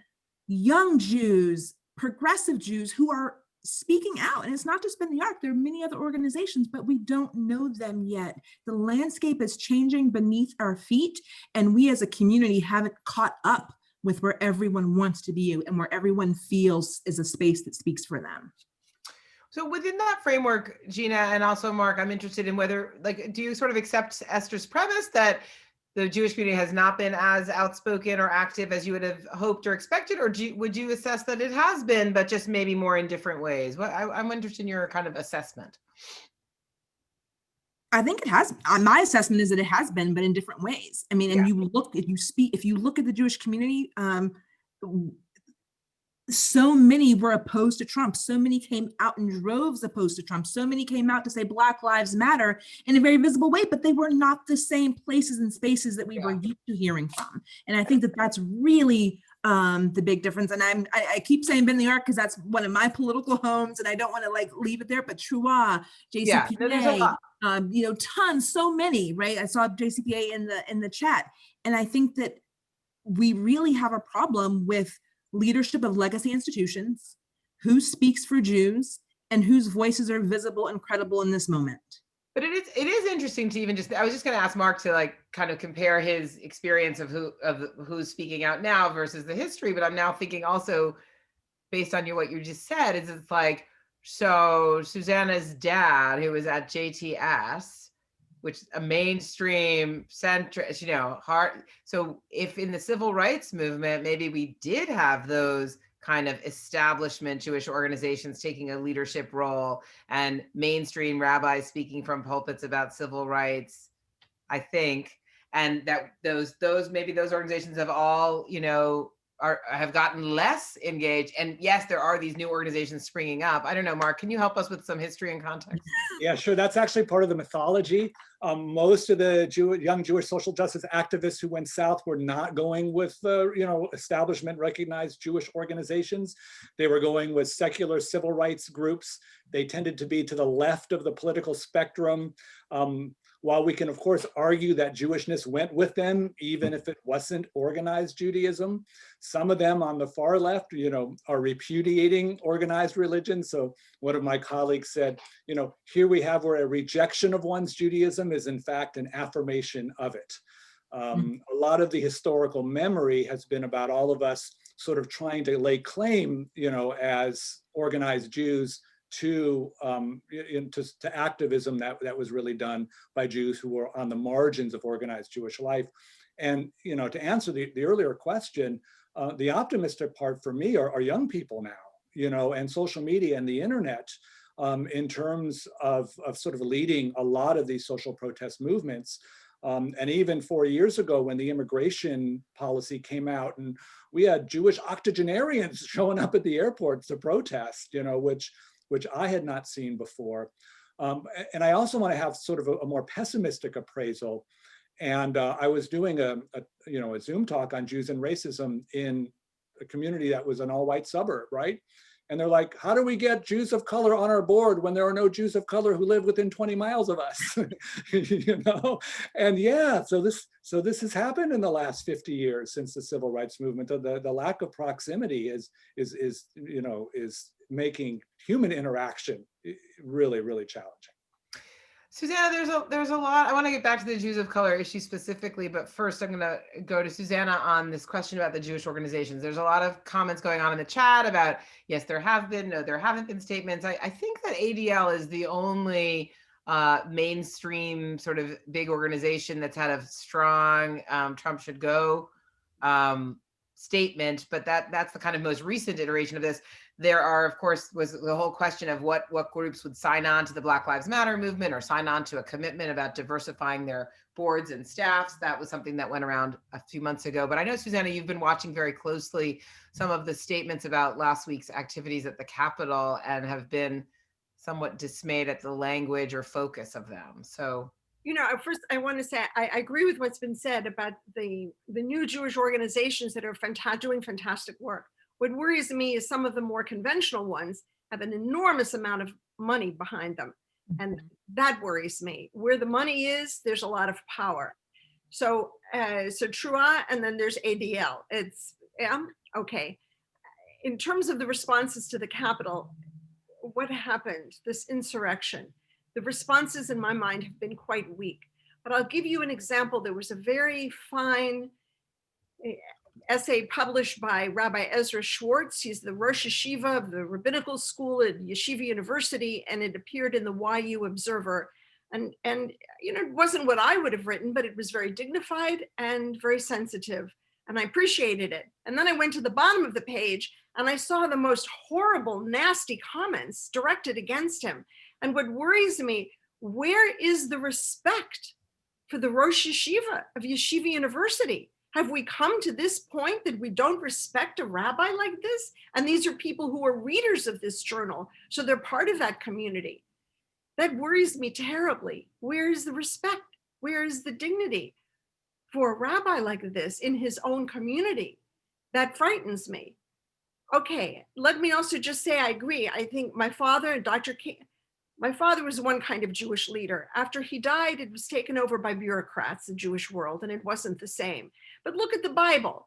S1: young Jews, progressive Jews who are speaking out. And it's not just New York, there are many other organizations, but we don't know them yet. The landscape is changing beneath our feet, and we as a community haven't caught up with where everyone wants to be and where everyone feels is a space that speaks for them.
S2: So within that framework, Ginna, and also Marc, I'm interested in whether, do you sort of accept Esther's premise that the Jewish community has not been as outspoken or active as you would have hoped or expected, or would you assess that it has been, but just maybe more in different ways? I'm interested in your kind of assessment.
S1: I think it has. My assessment is that it has been, but in different ways. I mean, and if you look at the Jewish community, so many were opposed to Trump. So many came out in droves opposed to Trump. So many came out to say Black Lives Matter in a very visible way, but they were not the same places and spaces that we were used to hearing from. And I think that that's really the big difference. And I keep saying New York because that's one of my political homes, and I don't want to leave it there, but Trua, JCPA, tons, so many, right? I saw JCPA in the chat. And I think that we really have a problem with leadership of legacy institutions, who speaks for Jews, and whose voices are visible and credible in this moment.
S2: But it is interesting to even I was just going to ask Marc to kind of compare his experience of who's speaking out now versus the history. But I'm now thinking also, based on what you just said, it's so Susannah's dad, who was at JTS, which a mainstream centrist, so if in the civil rights movement, maybe we did have those kind of establishment Jewish organizations taking a leadership role and mainstream rabbis speaking from pulpits about civil rights, I think, and that those maybe those organizations have all, have gotten less engaged. And yes, there are these new organizations springing up. I don't know, Marc, can you help us with some history and context?
S5: Yeah, sure. That's actually part of the mythology. Most of the young Jewish social justice activists who went south were not going with establishment recognized Jewish organizations. They were going with secular civil rights groups. They tended to be to the left of the political spectrum. While we can, of course, argue that Jewishness went with them, even if it wasn't organized Judaism, some of them on the far left, are repudiating organized religion. So one of my colleagues said, here we have where a rejection of one's Judaism is in fact an affirmation of it. A lot of the historical memory has been about all of us sort of trying to lay claim, as organized Jews to activism that was really done by Jews who were on the margins of organized Jewish life. And to answer the earlier question, the optimistic part for me are young people now, and social media and the internet, in terms of sort of leading a lot of these social protest movements. And even 4 years ago, when the immigration policy came out, and we had Jewish octogenarians showing up at the airports to protest, which I had not seen before. And I also want to have sort of a more pessimistic appraisal. And I was doing a Zoom talk on Jews and racism in a community that was an all-white suburb, right? And they're like, how do we get Jews of color on our board when there are no Jews of color who live within 20 miles of us? And yeah, so this has happened in the last 50 years since the civil rights movement. The lack of proximity is making human interaction really, really challenging.
S2: Susannah, there's a lot. I want to get back to the Jews of color issue specifically, but first I'm going to go to Susannah on this question about the Jewish organizations. There's a lot of comments going on in the chat about, yes, there have been, no, there haven't been statements. I think that ADL is the only mainstream sort of big organization that's had a strong Trump should go statement, but that's the kind of most recent iteration of this. There are, of course, was the whole question of what groups would sign on to the Black Lives Matter movement or sign on to a commitment about diversifying their boards and staffs. That was something that went around a few months ago. But I know, Susannah, you've been watching very closely some of the statements about last week's activities at the Capitol and have been somewhat dismayed at the language or focus of them. So,
S3: first I want to say I agree with what's been said about the new Jewish organizations that are doing fantastic work. What worries me is some of the more conventional ones have an enormous amount of money behind them. And that worries me. Where the money is, there's a lot of power. So Trua, and then there's ADL. It's, okay. In terms of the responses to the Capitol, what happened, this insurrection, the responses in my mind have been quite weak. But I'll give you an example. There was a very fine essay published by Rabbi Ezra Schwartz. He's the Rosh Yeshiva of the Rabbinical School at Yeshiva University, and it appeared in the YU Observer. And it wasn't what I would have written, but it was very dignified and very sensitive, and I appreciated it. And then I went to the bottom of the page, and I saw the most horrible, nasty comments directed against him. And what worries me, where is the respect for the Rosh Yeshiva of Yeshiva University? Have we come to this point that we don't respect a rabbi like this? And these are people who are readers of this journal, so they're part of that community. That worries me terribly. Where is the respect? Where is the dignity for a rabbi like this in his own community? That frightens me. Okay, let me also just say I agree. I think my father, Dr. King, my father was one kind of Jewish leader. After he died, it was taken over by bureaucrats, the Jewish world, and it wasn't the same. But look at the Bible.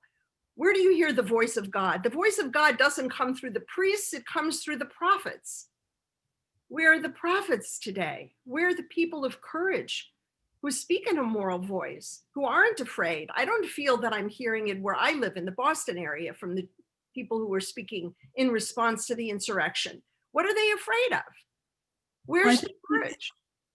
S3: Where do you hear the voice of God? The voice of God doesn't come through the priests, it comes through the prophets. Where are the prophets today? Where are the people of courage who speak in a moral voice, who aren't afraid? I don't feel that I'm hearing it where I live in the Boston area from the people who were speaking in response to the insurrection. What are they afraid of? Where's the courage?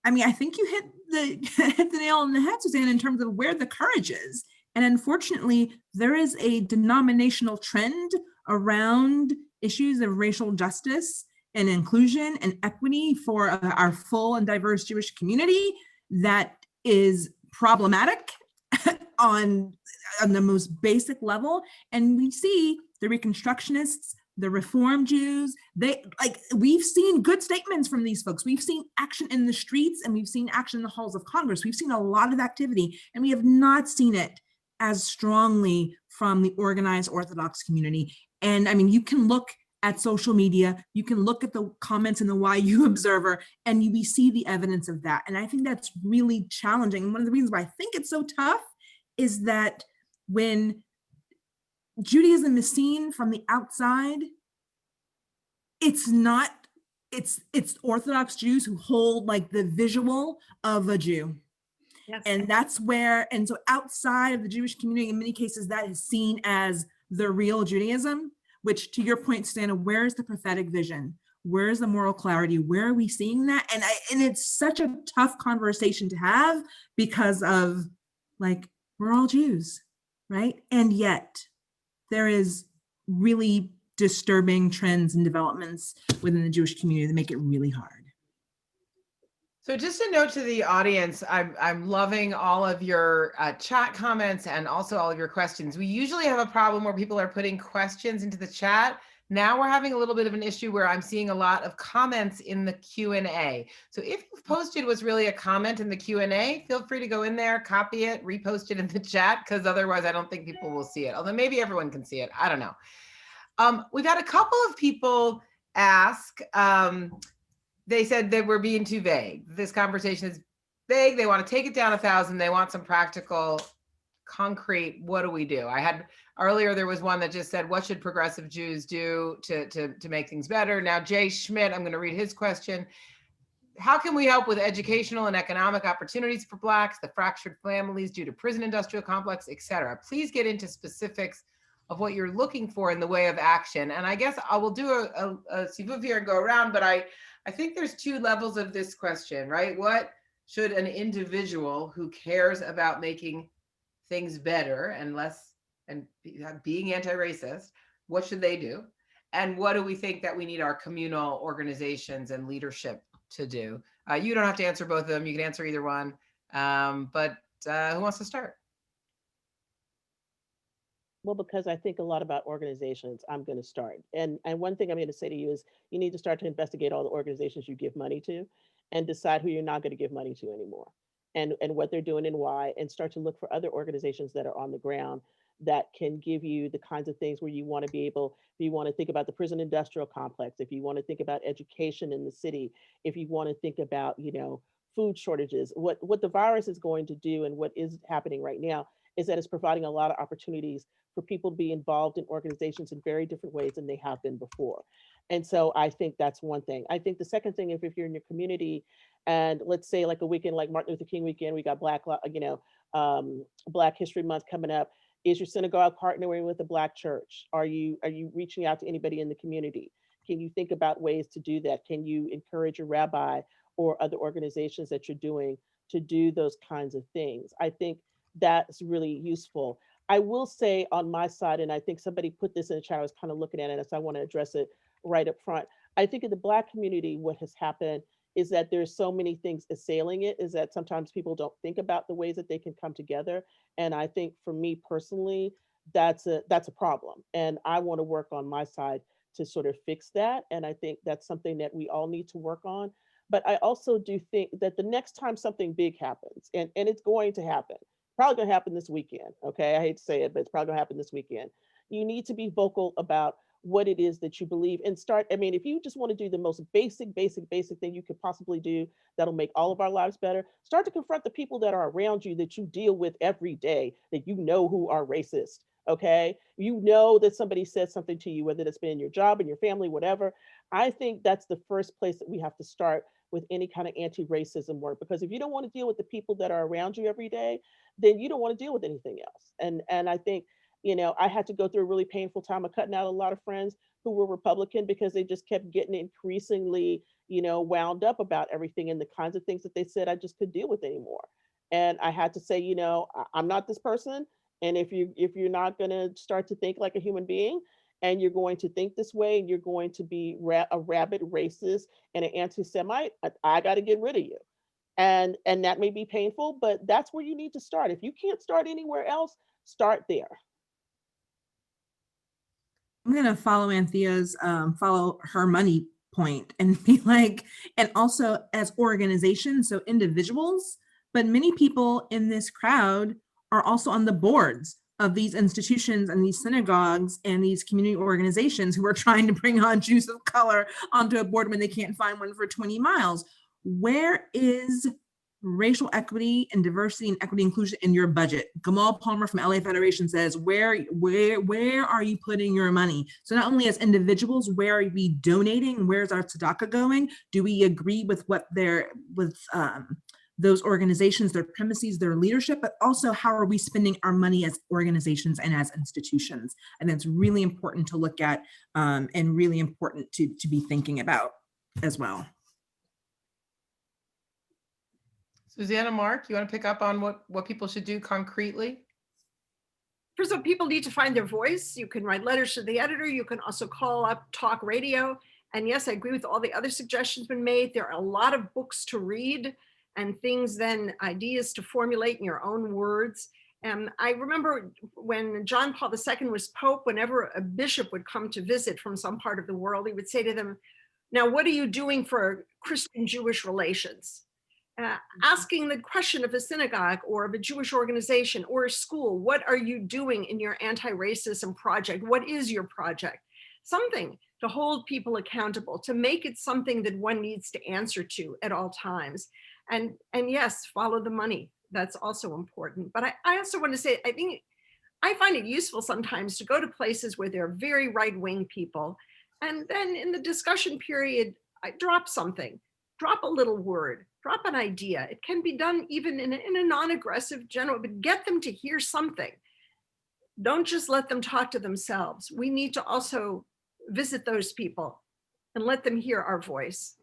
S1: I mean, I think you hit the nail on the head, Susannah, in terms of where the courage is. And unfortunately, there is a denominational trend around issues of racial justice and inclusion and equity for our full and diverse Jewish community that is problematic on the most basic level. And we see the Reconstructionists, the Reform Jews, we've seen good statements from these folks. We've seen action in the streets, and we've seen action in the halls of Congress. We've seen a lot of activity, and we have not seen it as strongly from the organized Orthodox community. And I mean, you can look at social media, you can look at the comments in the YU Observer, and we see the evidence of that. And I think that's really challenging. And one of the reasons why I think it's so tough is that when Judaism is seen from the outside, it's Orthodox Jews who hold like the visual of a Jew.
S3: Yes.
S1: And that's where, and so outside of the Jewish community, in many cases, that is seen as the real Judaism, which, to your point, Susannah, where's the prophetic vision? Where's the moral clarity? Where are we seeing that? And it's such a tough conversation to have because of, like, we're all Jews, right? And yet there is really disturbing trends and developments within the Jewish community that make it really hard.
S2: So just a note to the audience, I'm loving all of your chat comments and also all of your questions. We usually have a problem where people are putting questions into the chat. Now we're having a little bit of an issue where I'm seeing a lot of comments in the Q&A. So if you've posted what's really a comment in the Q&A, feel free to go in there, copy it, repost it in the chat, because otherwise I don't think people will see it. Although maybe everyone can see it, I don't know. We've had a couple of people ask, they said that we're being too vague. This conversation is vague. They want to take it down 1,000. They want some practical, concrete, what do we do? I had earlier, there was one that just said, what should progressive Jews do to make things better? Now, Jay Schmidt, I'm going to read his question. How can we help with educational and economic opportunities for Blacks, the fractured families due to prison industrial complex, et cetera? Please get into specifics of what you're looking for in the way of action. And I guess I will do a sivuv here and go around, but I think there's two levels of this question, right? What should an individual who cares about making things better and less and being anti-racist, what should they do? And what do we think that we need our communal organizations and leadership to do? You don't have to answer both of them. You can answer either one. But who wants to start?
S4: Well, because I think a lot about organizations, I'm going to start. And one thing I'm going to say to you is you need to start to investigate all the organizations you give money to and decide who you're not going to give money to anymore and what they're doing and why, and start to look for other organizations that are on the ground that can give you the kinds of things where you want to be able, if you want to think about the prison industrial complex, if you want to think about education in the city, if you want to think about, food shortages, what the virus is going to do and what is happening right now is that it's providing a lot of opportunities for people to be involved in organizations in very different ways than they have been before. And so I think that's one thing. I think the second thing, if you're in your community and let's say like a weekend like Martin Luther King weekend, we got Black History Month coming up. Is your synagogue partnering with a Black church? Are you reaching out to anybody in the community? Can you think about ways to do that? Can you encourage your rabbi or other organizations that you're doing to do those kinds of things? I think that's really useful. I will say on my side, and I think somebody put this in the chat, I was kind of looking at it, so I want to address it right up front. I think in the Black community, what has happened is that there's so many things assailing it, is that sometimes people don't think about the ways that they can come together. And I think for me personally, that's a problem. And I want to work on my side to sort of fix that. And I think that's something that we all need to work on. But I also do think that the next time something big happens, and it's going to happen, probably going to happen this weekend. Okay, I hate to say it, but it's probably going to happen this weekend. You need to be vocal about what it is that you believe and start. I mean, if you just want to do the most basic thing you could possibly do that'll make all of our lives better, start to confront the people that are around you that you deal with every day, that you know who are racist. Okay, you know that somebody said something to you, whether that's been in your job, in your family, whatever. I think that's the first place that we have to start with any kind of anti-racism work, because if you don't want to deal with the people that are around you every day, then you don't want to deal with anything else. And I think, I had to go through a really painful time of cutting out a lot of friends who were Republican because they just kept getting increasingly, wound up about everything and the kinds of things that they said I just couldn't deal with anymore. And I had to say, I'm not this person. And if you're not going to start to think like a human being, and you're going to think this way, and you're going to be a rabid racist and an anti-Semite, I got to get rid of you. And that may be painful, but that's where you need to start. If you can't start anywhere else, start there.
S1: I'm gonna follow Anthea's follow her money point and be like, and also as organizations, so individuals, but many people in this crowd are also on the boards of these institutions and these synagogues and these community organizations who are trying to bring on Jews of color onto a board when they can't find one for 20 miles. Where is racial equity and diversity and equity inclusion in your budget? Gamal Palmer from LA Federation says, where are you putting your money? So not only as individuals, where are we donating? Where's our tzedakah going? Do we agree with what those organizations, their premises, their leadership, but also how are we spending our money as organizations and as institutions? And that's really important to look at and really important to be thinking about as well.
S2: Susannah, Marc, you want to pick up on what people should do concretely?
S3: First of all, people need to find their voice. You can write letters to the editor. You can also call up talk radio. And yes, I agree with all the other suggestions been made. There are a lot of books to read and things then, ideas to formulate in your own words. And I remember when John Paul II was Pope, whenever a bishop would come to visit from some part of the world, he would say to them, now, what are you doing for Christian-Jewish relations? Asking the question of a synagogue or of a Jewish organization or a school, what are you doing in your anti-racism project? What is your project? Something to hold people accountable, to make it something that one needs to answer to at all times. And yes, follow the money. That's also important. But I also want to say, I find it useful sometimes to go to places where there are very right-wing people. And then in the discussion period, I drop something, drop a little word, drop an idea. It can be done even in a non-aggressive general, but get them to hear something. Don't just let them talk to themselves. We need to also visit those people and let them hear our voice.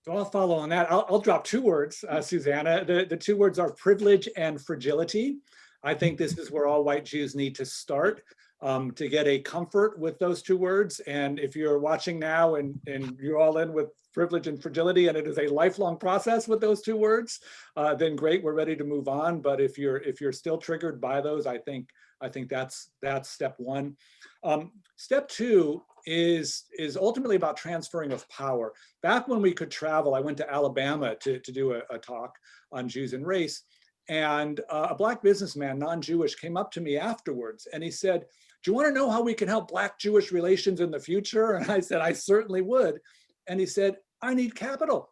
S5: So I'll follow on that. I'll drop two words, Susannah. The two words are privilege and fragility. I think this is where all white Jews need to start to get a comfort with those two words. And if you're watching now and you're all in with privilege and fragility, and it is a lifelong process with those two words, then great, we're ready to move on. But if you're still triggered by those, I think that's step one. Step two is ultimately about transferring of power. Back when we could travel, I went to Alabama to do a talk on Jews and race. And a Black businessman, non-Jewish, came up to me afterwards and he said, do you want to know how we can help Black-Jewish relations in the future? And I said, I certainly would. And he said, I need capital.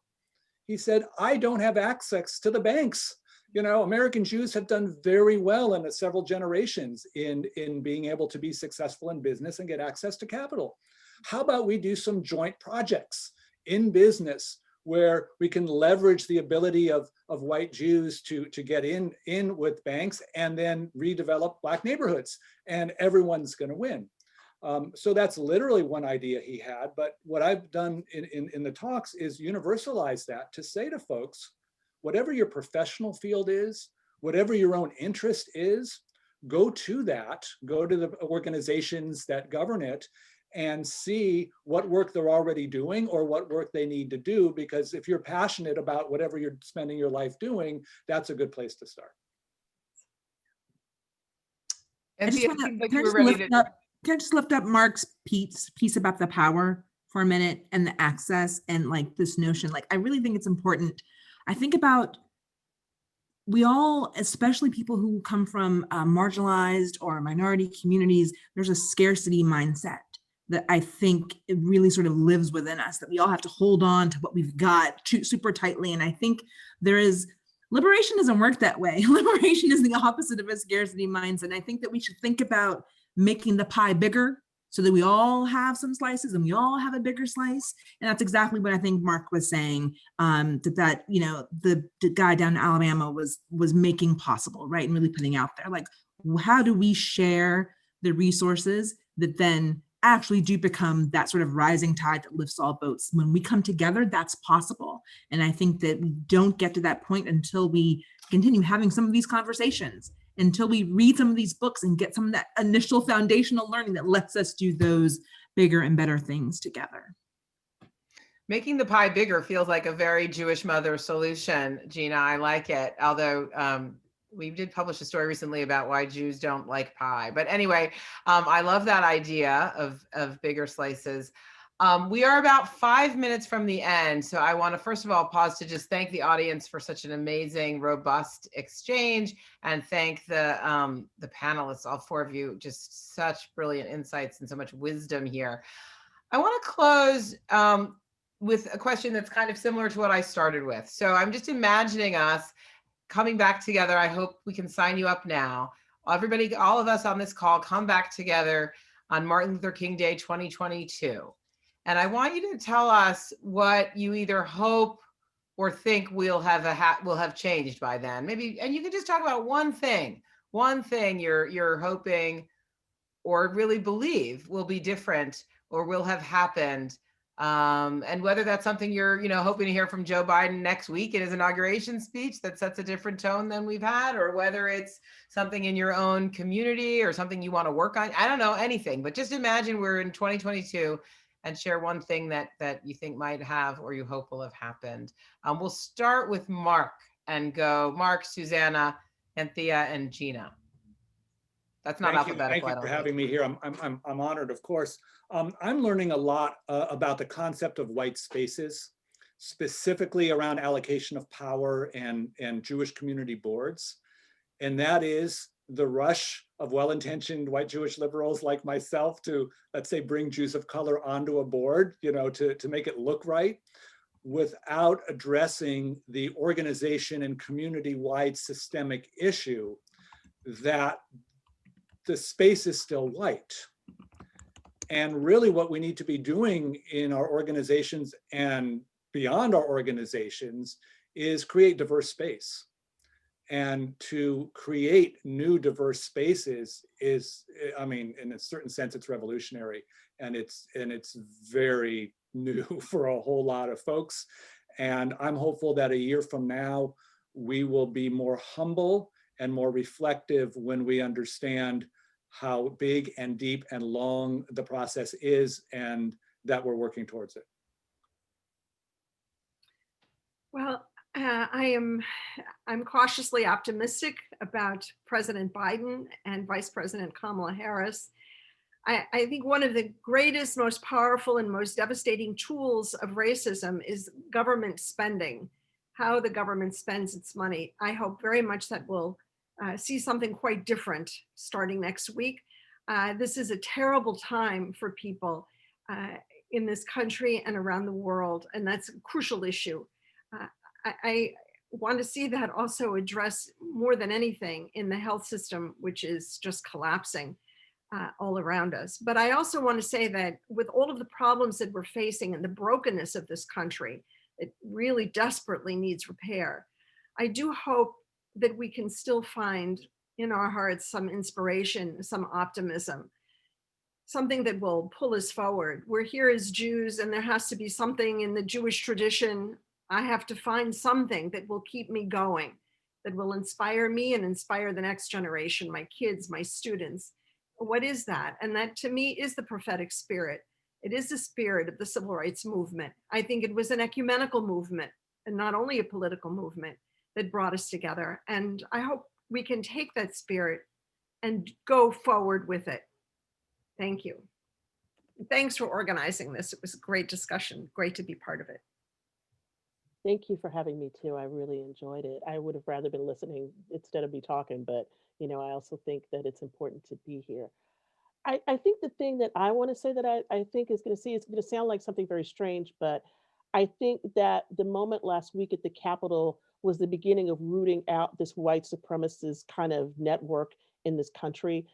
S5: He said, I don't have access to the banks. You know, American Jews have done very well in several generations in being able to be successful in business and get access to capital. How about we do some joint projects in business where we can leverage the ability of white Jews to get in with banks and then redevelop Black neighborhoods, and everyone's going to win. So that's literally one idea he had. But what I've done in the talks is universalize that to say to folks, whatever your professional field is, whatever your own interest is, go to the organizations that govern it and see what work they're already doing or what work they need to do. Because if you're passionate about whatever you're spending your life doing, that's a good place to start.
S2: And
S1: Can I just lift up Marc's piece about the power for a minute and the access and like this notion, like I really think it's important. I think about we all, especially people who come from marginalized or minority communities, there's a scarcity mindset that I think it really sort of lives within us, that we all have to hold on to what we've got super tightly. And I think liberation doesn't work that way. Liberation is the opposite of a scarcity mindset. And I think that we should think about making the pie bigger so that we all have some slices and we all have a bigger slice. And that's exactly what I think Marc was saying, that you know, the guy down in Alabama was making possible, right? And really putting out there, like, how do we share the resources that then actually do become that sort of rising tide that lifts all boats? When we come together, that's possible. And I think that we don't get to that point until we continue having some of these conversations, until we read some of these books and get some of that initial foundational learning that lets us do those bigger and better things together.
S2: Making the pie bigger feels like a very Jewish mother solution, Ginna. I like it. Although we did publish a story recently about why Jews don't like pie. But anyway, I love that idea of bigger slices. We are about 5 minutes from the end. So I want to first of all pause to just thank the audience for such an amazing, robust exchange, and thank the panelists, all four of you, just such brilliant insights and so much wisdom here. I want to close with a question that's kind of similar to what I started with. So I'm just imagining us coming back together. I hope we can sign you up now. Everybody, all of us on this call, come back together on Martin Luther King Day 2022. And I want you to tell us what you either hope or think we'll have changed by then. Maybe, and you can just talk about one thing you're hoping or really believe will be different or will have happened. And whether that's something you're, hoping to hear from Joe Biden next week in his inauguration speech that sets a different tone than we've had, or whether it's something in your own community or something you want to work on. I don't know, anything, but just imagine we're in 2022 and share one thing that you think might have or you hope will have happened. We'll start with Marc and go Marc, Susannah, Anthea, and Ginna. That's not alphabetical.
S5: Thank you for having me here. I'm honored, of course. I'm learning a lot about the concept of white spaces, specifically around allocation of power and Jewish community boards. And that is the rush of well-intentioned white Jewish liberals like myself to, let's say, bring Jews of color onto a board, to make it look right, without addressing the organization and community-wide systemic issue that the space is still white. And really what we need to be doing in our organizations and beyond our organizations is create diverse space. And to create new diverse spaces is, in a certain sense, it's revolutionary, and it's very new for a whole lot of folks. And I'm hopeful that a year from now, we will be more humble and more reflective when we understand how big and deep and long the process is, and that we're working towards it.
S3: Well, I'm cautiously optimistic about President Biden and Vice President Kamala Harris. I think one of the greatest, most powerful, and most devastating tools of racism is government spending, how the government spends its money. I hope very much that we'll see something quite different starting next week. This is a terrible time for people in this country and around the world, and that's a crucial issue. I want to see that also addressed more than anything in the health system, which is just collapsing all around us. But I also want to say that with all of the problems that we're facing and the brokenness of this country, it really desperately needs repair. I do hope that we can still find in our hearts some inspiration, some optimism, something that will pull us forward. We're here as Jews, and there has to be something in the Jewish tradition. I have to find something that will keep me going, that will inspire me and inspire the next generation, my kids, my students. What is that? And that to me is the prophetic spirit. It is the spirit of the civil rights movement. I think it was an ecumenical movement and not only a political movement that brought us together. And I hope we can take that spirit and go forward with it. Thank you. Thanks for organizing this. It was a great discussion. Great to be part of it.
S4: Thank you for having me too. I really enjoyed it. I would have rather been listening instead of me talking, but I also think that it's important to be here. I think the thing that I want to say that I think is going to see, it's going to sound like something very strange, but I think that the moment last week at the Capitol was the beginning of rooting out this white supremacist kind of network in this country,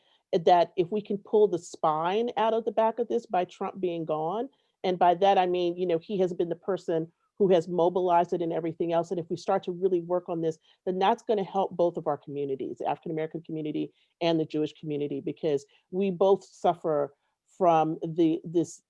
S4: that if we can pull the spine out of the back of this by Trump being gone, and by that I mean, he has been the person who has mobilized it and everything else. And if we start to really work on this, then that's going to help both of our communities, the African-American community and the Jewish community, because we both suffer from this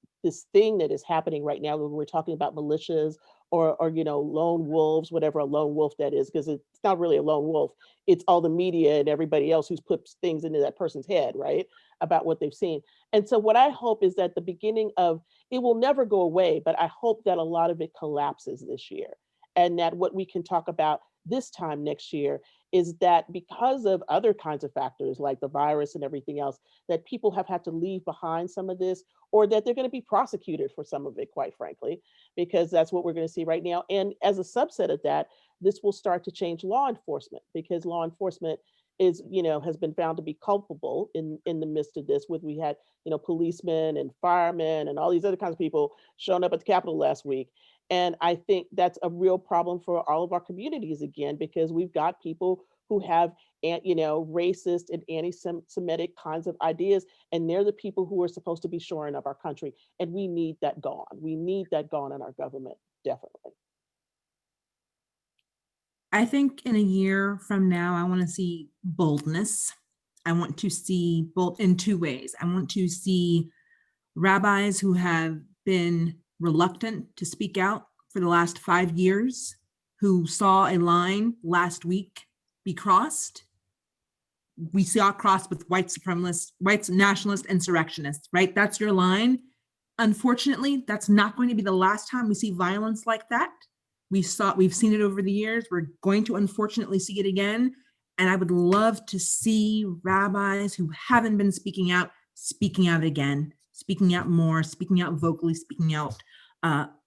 S4: thing that is happening right now when we're talking about militias or lone wolves, whatever a lone wolf that is, because it's not really a lone wolf. It's all the media and everybody else who's put things into that person's head, right, about what they've seen. And so what I hope is that the beginning of, it will never go away, but I hope that a lot of it collapses this year. And that what we can talk about this time next year is that because of other kinds of factors like the virus and everything else, that people have had to leave behind some of this, or that they're going to be prosecuted for some of it, quite frankly, because that's what we're going to see right now. And as a subset of that, this will start to change law enforcement, because law enforcement is, has been found to be culpable in the midst of this. We had, policemen and firemen and all these other kinds of people showing up at the Capitol last week. And I think that's a real problem for all of our communities again, because we've got people who have, racist and anti-Semitic kinds of ideas, and they're the people who are supposed to be shoring up our country. And we need that gone. We need that gone in our government, definitely.
S1: I think in a year from now, I want to see boldness. I want to see bold in two ways. I want to see rabbis who have been reluctant to speak out for the last 5 years, who saw a line last week be crossed. We saw it crossed with white supremacists, white nationalist insurrectionists, right? That's your line. Unfortunately, that's not going to be the last time we see violence like that. We've seen it over the years. We're going to unfortunately see it again. And I would love to see rabbis who haven't been speaking out again, speaking out more, speaking out vocally, speaking out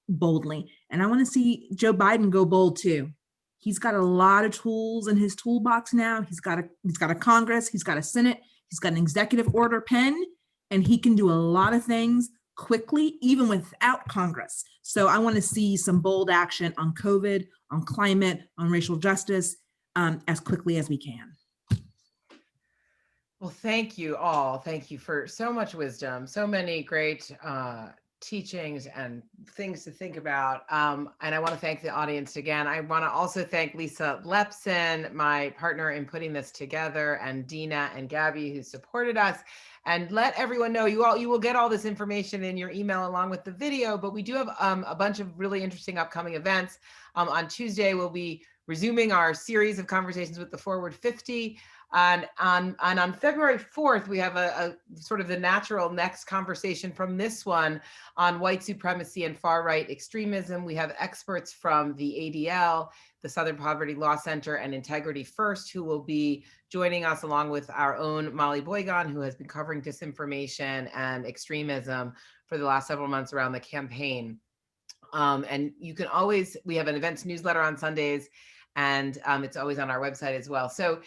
S1: boldly. And I want to see Joe Biden go bold too. He's got a lot of tools in his toolbox now. He's got a Congress, he's got a Senate, he's got an executive order pen, and he can do a lot of things quickly, even without Congress. So I want to see some bold action on COVID, on climate, on racial justice, as quickly as we can.
S2: Well, thank you all. Thank you for so much wisdom, so many great teachings and things to think about. And I want to thank the audience again. I want to also thank Lisa Lepson, my partner in putting this together, and Dina and Gabby, who supported us. And let everyone know, you will get all this information in your email along with the video, but we do have a bunch of really interesting upcoming events. On Tuesday, we'll be resuming our series of conversations with the Forward 50. And on February 4th, we have a sort of the natural next conversation from this one on white supremacy and far right extremism. We have experts from the ADL, the Southern Poverty Law Center, and Integrity First, who will be joining us, along with our own Molly Boygan, who has been covering disinformation and extremism for the last several months around the campaign. And you can always, we have an events newsletter on Sundays, and it's always on our website as well. So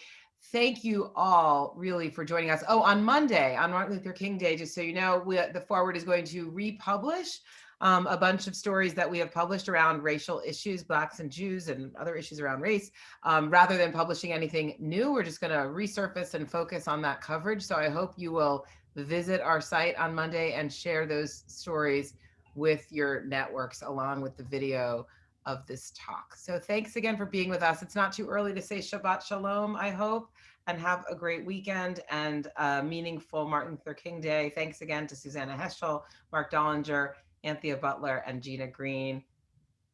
S2: thank you all really for joining us. Oh, on Monday, on Martin Luther King Day, just so you know, the Forward is going to republish a bunch of stories that we have published around racial issues, Blacks and Jews, and other issues around race. Rather than publishing anything new, we're just going to resurface and focus on that coverage. So I hope you will visit our site on Monday and share those stories with your networks along with the video of this talk. So thanks again for being with us. It's not too early to say Shabbat Shalom, I hope, and have a great weekend and a meaningful Martin Luther King Day. Thanks again to Susannah Heschel, Marc Dollinger, Anthea Butler, and Ginna Green.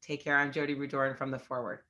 S2: Take care. I'm Jodi Rudoren from The Forward.